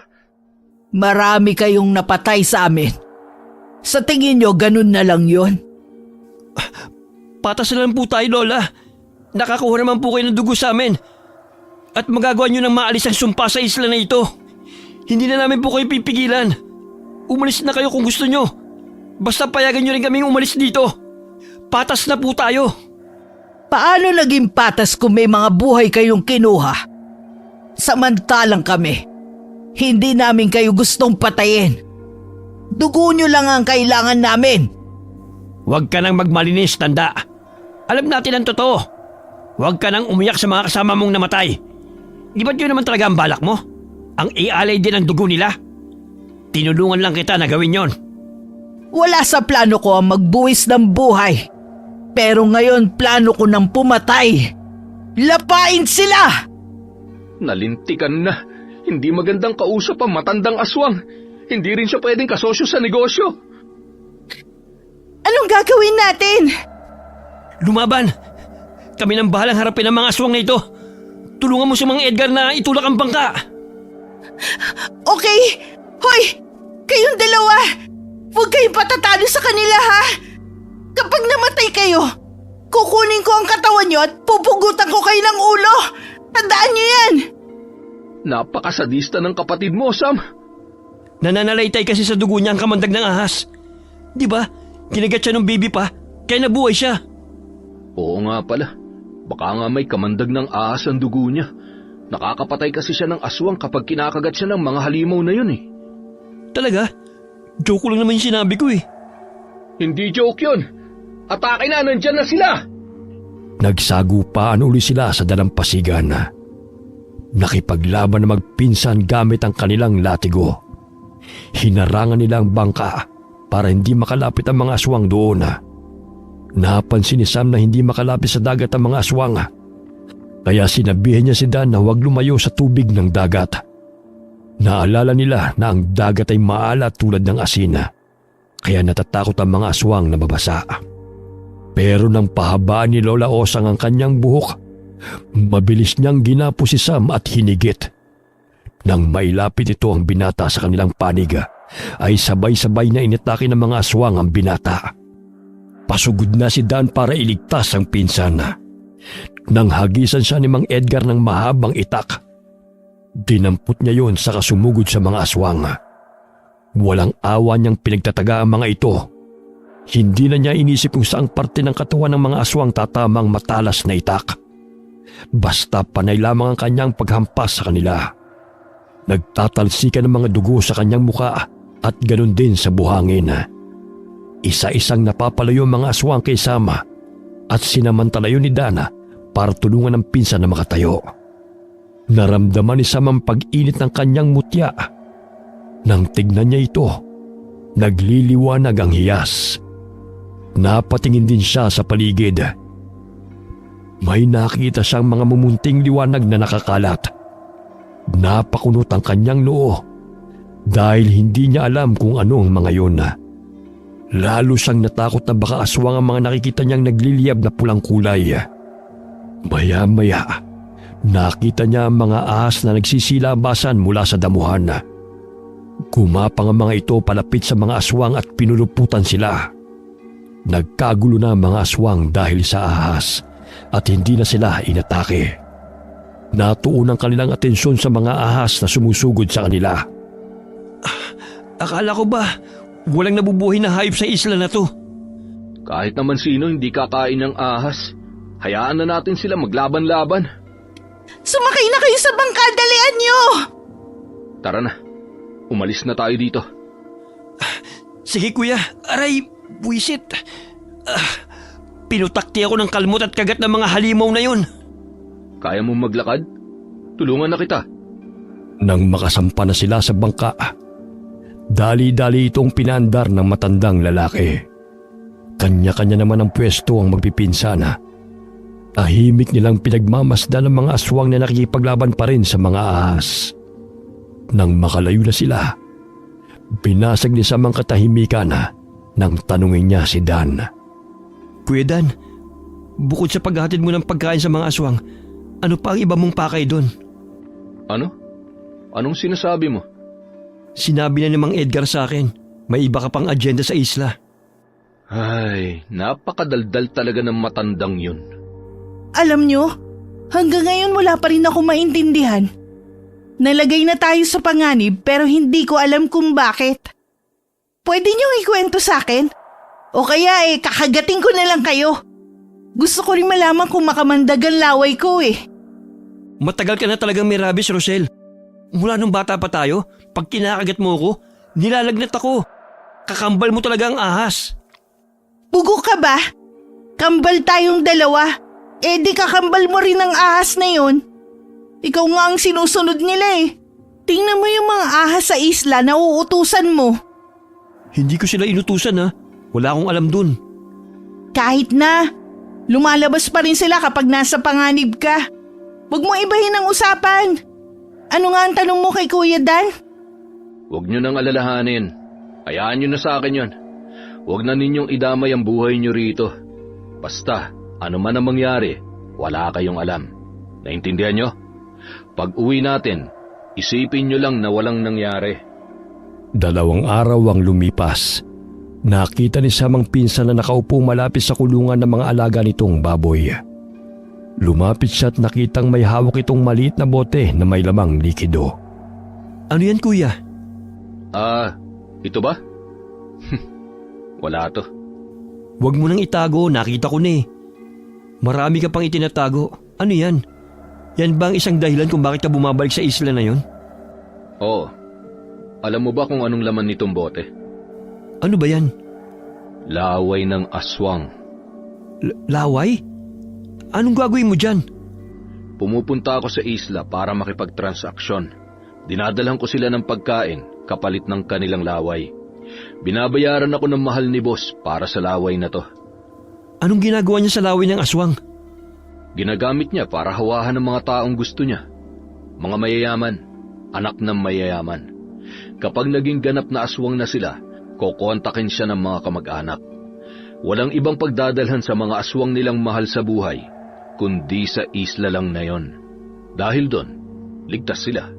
Marami kayong napatay sa amin. Sa tingin nyo, ganun na lang yon. Patas na lang po tayo, Lola. Nakakuha naman po kayo ng dugo sa amin. At magagawa nyo ng maalis ang sumpa sa isla na ito. Hindi na namin po kayo pipigilan. Umalis na kayo kung gusto nyo. Basta payagan nyo rin kaming umalis dito. Patas na po tayo. Paano naging patas kung may mga buhay kayong kinuha? Samantalang kami, hindi namin kayo gustong patayin. Dugo nyo lang ang kailangan namin. Huwag ka nang magmalinis, tanda. Alam natin ang totoo. Huwag ka nang umiyak sa mga kasama mong namatay. Di ba't yun naman talaga ang balak mo? Ang ialay din ang dugo nila? Tinulungan lang kita na gawin yon. Wala sa plano ko ang magbuwis ng buhay. Pero ngayon plano ko nang pumatay. Lapain sila! Nalintikan na. Hindi magandang kausap ang matandang aswang. Hindi rin siya pwedeng kasosyo sa negosyo. Anong gagawin natin? Lumaban! Kami nang bahalang harapin ang mga aswang na ito. Tulungan mo si Mang Edgar na itulak ang bangka. Okay. Hoy! Kayong dalawa! Huwag kayong patatalo sa kanila, ha? Kapag namatay kayo, kukunin ko ang katawan nyo at pupugutan ko kayo ng ulo. Tandaan nyo yan! Napakasadista ng kapatid mo, Sam. Nananalaytay kasi sa dugo niya ang kamandag ng ahas. Di ba? Kinagat siya ng baby pa, kaya nabuhay siya. Oo nga pala. Baka nga may kamandag ng ahas ang dugo niya. Nakakapatay kasi siya ng aswang kapag kinakagat siya ng mga halimaw na yun eh. Talaga? Joke lang naman yung sinabi ko eh. Hindi joke yun. Atake na, nandyan na sila. Nagsagupaan uli sila sa dalampasigan. Nakipaglaban na magpinsan gamit ang kanilang latigo. Hinarangan nila ang bangka para hindi makalapit ang mga aswang doon. Napansin ni Sam na hindi makalapit sa dagat ang mga aswang. Kaya sinabihan niya si Dan na huwag lumayo sa tubig ng dagat. Naalala nila na ang dagat ay maalat tulad ng asin. Kaya natatakot ang mga aswang na mabasa. Pero nang pahabaan ni Lola Osang ang kanyang buhok, mabilis niyang ginapo si Sam at hinigit. Nang mailapit ito ang binata sa kanilang panig, ay sabay-sabay na inatake ng mga aswang ang binata. Pasugod na si Dan para iligtas ang pinsan. Nang hagisan siya ni Mang Edgar ng mahabang itak, dinampot niya yon sa kasumugod sa mga aswang. Walang awa niyang pinagtataga ang mga ito. Hindi na niya inisip kung saang parte ng katawan ng mga aswang tatamang matalas na itak. Basta panay lamang ang kanyang paghampas sa kanila. Nagtatalsikan ng mga dugo sa kanyang muka at ganun din sa buhangin. Isa-isang napapalayo ang mga aswang kay Sama at sinamantalayo ni Dana para tulungan ang pinsan na makatayo. Naramdaman ni Sam ang pag-init ng kanyang mutya. Nang tignan niya ito, nagliliwanag ang hiyas. Napatingin din siya sa paligid. May nakita siyang mga mumunting liwanag na nakakalat. Napakunot ang kanyang noo dahil hindi niya alam kung ano ang mga yun. Lalo siyang natakot na baka aswang ang mga nakikita niyang nagliliyab na pulang kulay. Maya-maya, nakita niya ang mga ahas na nagsisilabasan mula sa damuhan. Gumapang ang mga ito palapit sa mga aswang at pinuluputan sila. Nagkagulo na ang mga aswang dahil sa ahas at hindi na sila inatake. Natuon ang kanilang atensyon sa mga ahas na sumusugod sa kanila. Akala ko ba walang nabubuhay na hayop sa isla na to? Kahit naman sino hindi kakain ng ahas, hayaan na natin sila maglaban-laban. Sumakay na kayo sa bangka, dalian niyo! Tara na, umalis na tayo dito. Sige kuya, aray, buwisit. Pinutakti ako ng kalmot at kagat ng mga halimaw na yun. Kaya mo maglakad? Tulungan na kita. Nang makasampa na sila sa bangka, dali-dali itong pinandar ng matandang lalaki. Kanya-kanya naman ang pwesto ang magpipinsana. Tahimik nilang pinagmamasdan ng mga aswang na nakikipaglaban pa rin sa mga ahas. Nang makalayo na sila, binasag ni Sam ang katahimikan nang tanungin niya si Dan. Kuya Dan, bukod sa paghatid mo ng pagkain sa mga aswang, ano pa ang iba mong pakay doon? Ano? Anong sinasabi mo? Sinabi na ni Mang Edgar sa akin, may iba ka pang agenda sa isla. Ay, napakadaldal talaga ng matandang yun. Alam niyo, hanggang ngayon wala pa rin ako maintindihan. Nalagay na tayo sa panganib pero hindi ko alam kung bakit. Pwede niyong ikwento sa akin? O kaya kakagating ko na lang kayo. Gusto ko rin malaman kung makamandag ang laway ko Matagal ka na talagang may rabies, Rosel. Mula nung bata pa tayo, pag kinakagat mo ako, nilalagnat ako. Kakambal mo talaga ang ahas. Bugo ka ba? Kambal tayong dalawa. Di kakambal mo rin ang ahas na yun. Ikaw nga ang sinusunod nila Tingnan mo yung mga ahas sa isla na uutusan mo. Hindi ko sila inutusan ha. Wala akong alam dun. Kahit na, lumalabas pa rin sila kapag nasa panganib ka. Huwag mo ibahin ang usapan. Ano nga ang tanong mo kay Kuya Dan? Huwag nyo nang alalahanin. Hayaan nyo na sa akin yon. Huwag na ninyong idamay ang buhay nyo rito. Basta, ano man ang mangyari, wala kayong alam. Naintindihan nyo? Pag uwi natin, isipin nyo lang na walang nangyari. 2 araw ang lumipas. Nakita ni Sam ang pinsan na nakaupo malapit sa kulungan ng mga alaga nitong baboy. Lumapit siya at nakitang may hawak itong maliit na bote na may lamang likido. Ano yan kuya? Ito ba? Wala to. Huwag mo nang itago, nakita ko na Marami ka pang itinatago. Ano yan? Yan ba ang isang dahilan kung bakit ka bumabalik sa isla na yon? Oo. Alam mo ba kung anong laman nitong bote? Ano ba yan? Laway ng aswang. Laway? Anong gagawin mo dyan? pumupunta ako sa isla para makipagtransaksyon. Dinadalan ko sila ng pagkain kapalit ng kanilang laway. Binabayaran ako ng mahal ni boss para sa laway na to. Anong ginagawa niya sa laway ng aswang? Ginagamit niya para hawahan ng mga taong gusto niya. Mga mayayaman, anak ng mayayaman. Kapag naging ganap na aswang na sila, kokontakin siya ng mga kamag-anak. Walang ibang pagdadalhan sa mga aswang nilang mahal sa buhay, kundi sa isla lang na yon. Dahil doon, ligtas sila.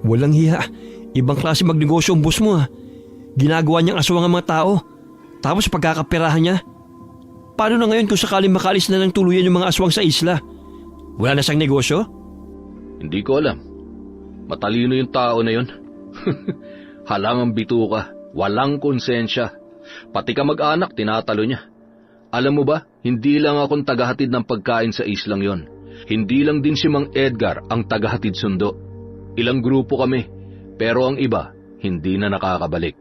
Walang hiya. Ibang klase magnegosyo ang boss mo ha. Ginagawa niyang aswang ang mga tao. Tapos pagkakaperahan niya. Paano na ngayon kung sakaling makaalis na ng tuluyan yung mga aswang sa isla? Wala na siyang negosyo? Hindi ko alam. Matalino yung tao na yon. Halangang bituka, walang konsensya. Pati kamag-anak tinatalo niya. Alam mo ba, hindi lang akong tagahatid ng pagkain sa islang yon. Hindi lang din si Mang Edgar ang tagahatid sundo. Ilang grupo kami, pero ang iba, hindi na nakakabalik.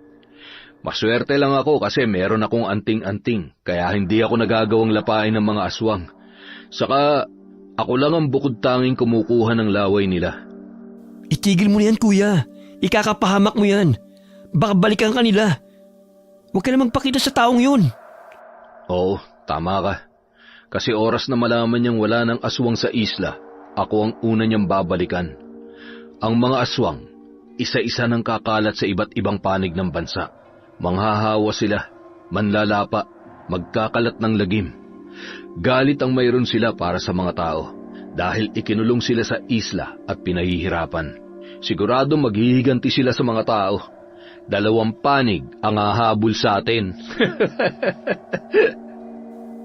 Maswerte lang ako kasi meron akong anting-anting, kaya hindi ako nagagawang lapain ng mga aswang. Saka, ako lang ang bukod tanging kumukuha ng laway nila. Itigil mo na yan kuya. Ikakapahamak mo yan. Baka balikan ka nila. Huwag ka na magpakita sa taong yun. Oo, tama ka. Kasi oras na malaman niyang wala ng aswang sa isla, ako ang una niyang babalikan. Ang mga aswang, isa-isa nang kakalat sa iba't ibang panig ng bansa. Manghahawa sila, manlalapa, magkakalat ng lagim. Galit ang mayroon sila para sa mga tao dahil ikinulong sila sa isla at pinahihirapan. Sigurado maghihiganti sila sa mga tao. 2 panig ang hahabol sa atin.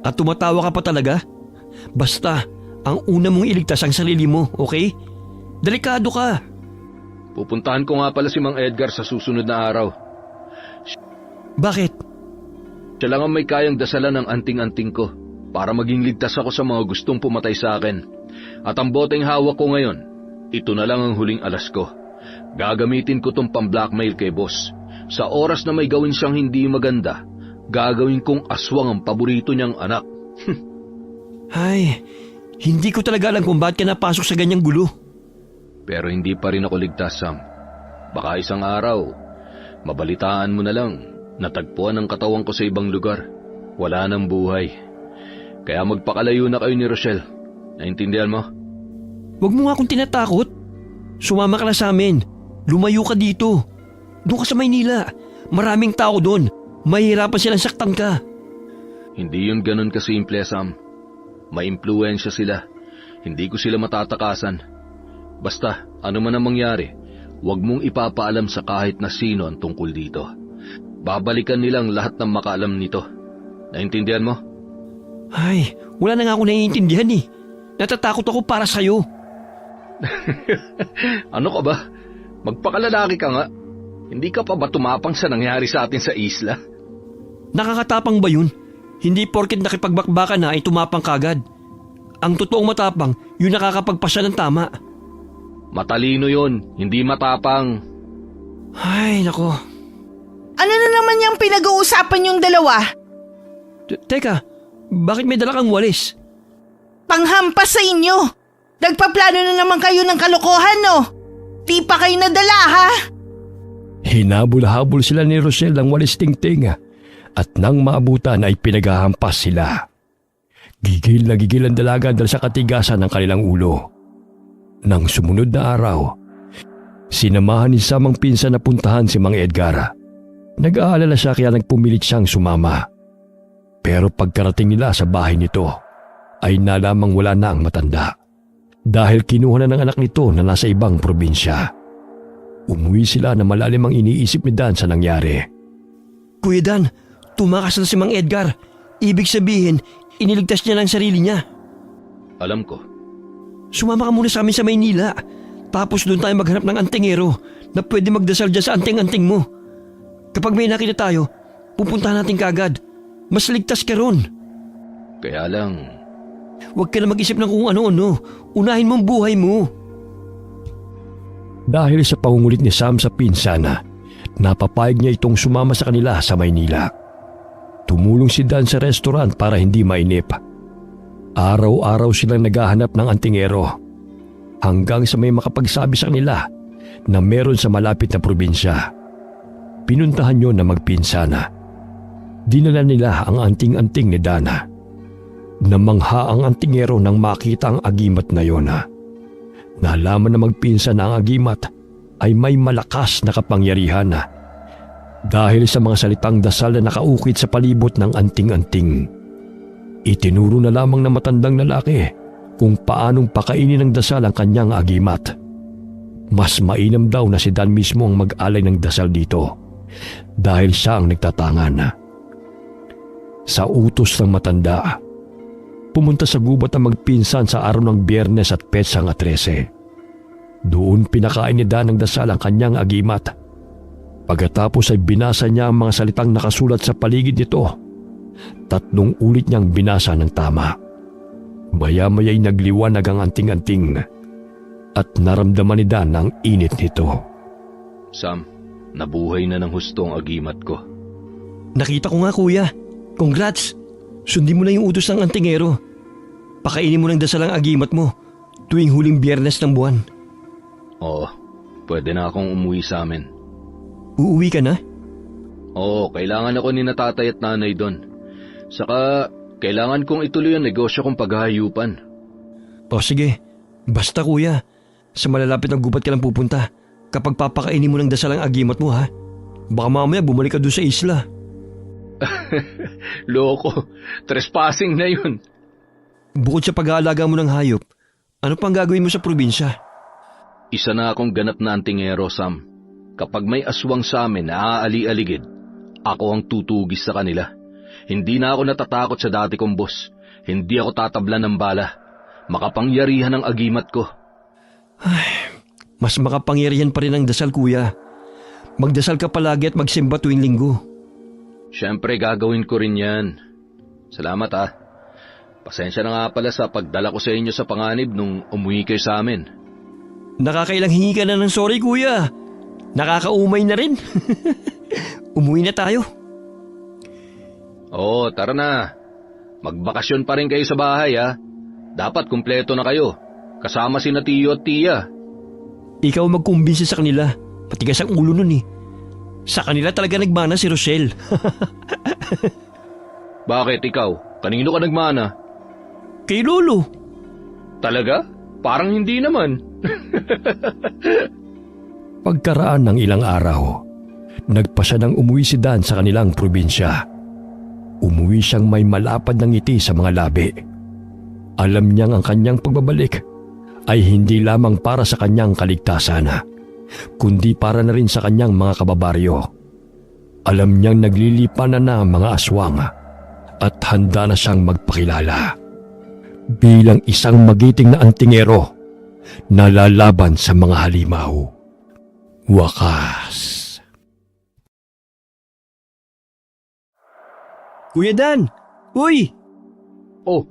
At tumatawa ka pa talaga? Basta, ang una mong iligtas ang sarili mo, okay? Delikado ka. Pupuntahan ko nga pala si Mang Edgar sa susunod na araw. Bakit? Siya lang ang may kayang dasalan ng anting-anting ko para maging ligtas ako sa mga gustong pumatay sa akin. At ang boteng hawak ko ngayon, ito na lang ang huling alas ko. Gagamitin ko tong pang-blackmail kay boss. Sa oras na may gawin siyang hindi maganda, gagawin kong aswang ang paborito niyang anak. Ay, hindi ko talaga alam kung bakit ka napasok sa ganyang gulo. Pero hindi pa rin ako ligtas, Sam. Baka isang araw, mabalitaan mo na lang, natagpuan ang katawan ko sa ibang lugar. Wala nang buhay. Kaya magpakalayo na kayo ni Rochelle. Naintindihan mo? Huwag mo nga akong tinatakot. Sumama ka na sa amin. Lumayo ka dito. Doon ka sa Maynila. Maraming tao doon. Mahihirapan silang saktan ka. Hindi yun ganun kasimple, Sam. May impluensya sila. Hindi ko sila matatakasan. Basta, ano man ang mangyari, huwag mong ipapaalam sa kahit na sino ang tungkol dito. Babalikan nilang lahat ng makaalam nito. Naintindihan mo? Ay, wala na nga ako naiintindihan eh. Natatakot ako para sa'yo. Ano ka ba? Magpakalalaki ka nga. Hindi ka pa ba tumapang sa nangyari sa atin sa isla? Nakakatapang ba yun? Hindi porket nakipagbakbakan na ay tumapang kagad. Ang totoong matapang, yun nakakapagpasya ng tama. Matalino yun, hindi matapang. Ay, nako. Ano na naman yung pinag-uusapan yung dalawa? Teka, bakit may dala kang walis? Panghampas sa inyo. Nagpaplano na naman kayo ng kalokohan, no? Di pa kayo nadala, ha? Hinabol-habol sila ni Rochelle ng walis tingting at nang maabutan ay pinaghahampas sila. Gigil na gigil ang dalaga dahil sa katigasan ng kanilang ulo. Nang sumunod na araw, sinamahan ni Sam ang pinsan na puntahan si Mang Edgar. Nag-aalala siya kaya nagpumilit siyang sumama. Pero pagkarating nila sa bahay nito, ay nalamang wala na ang matanda. Dahil kinuha na ng anak nito na nasa ibang probinsya. Umuwi sila na malalim ang iniisip ni Dan sa nangyari. Kuya Dan, tumakas na si Mang Edgar. Ibig sabihin, iniligtas niya ng sarili niya. Alam ko. Sumama ka muna sa amin sa Maynila. Tapos doon tayo maghanap ng antingero na pwede magdasal dyan sa anting-anting mo. Kapag may nakita tayo, pupuntahan natin kaagad. Mas ligtas ka ron. Kaya lang... Huwag ka na mag-isip ng kung ano-ano. Unahin mo ang buhay mo. Dahil sa pangungulit ni Sam sa pinsana, napapayag niya itong sumama sa kanila sa Maynila. Tumulong si Dan sa restaurant para hindi mainip. Araw-araw silang naghahanap ng antingero hanggang sa may makapagsabi sa kanila na meron sa malapit na probinsya. Pinuntahan yun na magpinsana. Dinala nila ang anting-anting ni Dana. Namangha ang antingero nang makita ang agimat na yon. Nalaman na magpinsan na ang agimat ay may malakas na kapangyarihan dahil sa mga salitang dasal na nakaukit sa palibot ng anting-anting. Itinuro na lamang ng matandang lalaki kung paanong pakainin ng dasal ang kanyang agimat. Mas mainam daw na si Dan mismo ang mag-alay ng dasal dito dahil siya ang nagtatangan. Sa utos ng matanda, pumunta sa gubat ang magpinsan sa araw ng Biyernes at Petsang 13. Doon pinakain ni Dan ng dasal ang kanyang agimat. Pagkatapos ay binasa niya ang mga salitang nakasulat sa paligid nito. 3 ulit niyang binasa ng tama. Maya-maya'y nagliwanag ang anting-anting at naramdaman ni Dan ang init nito. Sam, nabuhay na ng husto ang agimat ko. Nakita ko nga kuya. Congrats! Sundin mo na yung utos ng antingero. Pakainin mo ng dasal ang agimat mo tuwing huling Biyernes ng buwan. Oo, pwede na akong umuwi sa amin. Uuwi ka na? Oo, kailangan ako ni na tatay at nanay doon. Saka, kailangan kong ituloy ang negosyo kong paghahayupan. O sige, basta kuya. Sa malalapit na gubat ka lang pupunta kapag papakainin mo ng dasal ang agimat mo ha. Baka mamaya bumalik ka doon sa isla. Loko, trespassing na yun. Bukod sa pag-aalaga mo ng hayop, ano pang gagawin mo sa probinsya? Isa na akong ganap na antingero, Sam. Kapag may aswang sa amin na aali-aligid, ako ang tutugis sa kanila. Hindi na ako natatakot sa dati kong boss. Hindi ako tatablan ng bala. Makapangyarihan ang agimat ko. Ay, mas makapangyarihan pa rin ang dasal kuya. Magdasal ka palagi at magsimba tuwing linggo. Siyempre gagawin ko rin yan. Salamat ah. Pasensya na nga pala sa pagdala ko sa inyo sa panganib nung umuwi kayo sa amin. Nakakailang hingi ka na ng sorry kuya. Nakakaumay na rin. Umuwi na tayo. Oo, tara na. Magbakasyon pa rin kayo sa bahay ah. Dapat kumpleto na kayo. Kasama si na Tiyo at Tia. Ikaw magkumbinsi sa kanila. Patigas ang ulo nun eh. Sa kanila talaga nagmana si Rochelle. Bakit ikaw? Kanino ka nagmana? Kay Lolo. Talaga? Parang hindi naman. Pagkaraan ng ilang araw, nagpasya ng umuwi si Dan sa kanilang probinsya. Umuwi siyang may malapad ng ngiti sa mga labi. Alam niyang ang kanyang pagbabalik ay hindi lamang para sa kanyang kaligtasan, kundi para na rin sa kanyang mga kababaryo. Alam niyang naglilipan na ang mga aswang at handa na siyang magpakilala bilang isang magiting na antingero na lalaban sa mga halimaw. Wakas. Kuya Dan! Uy! Oh,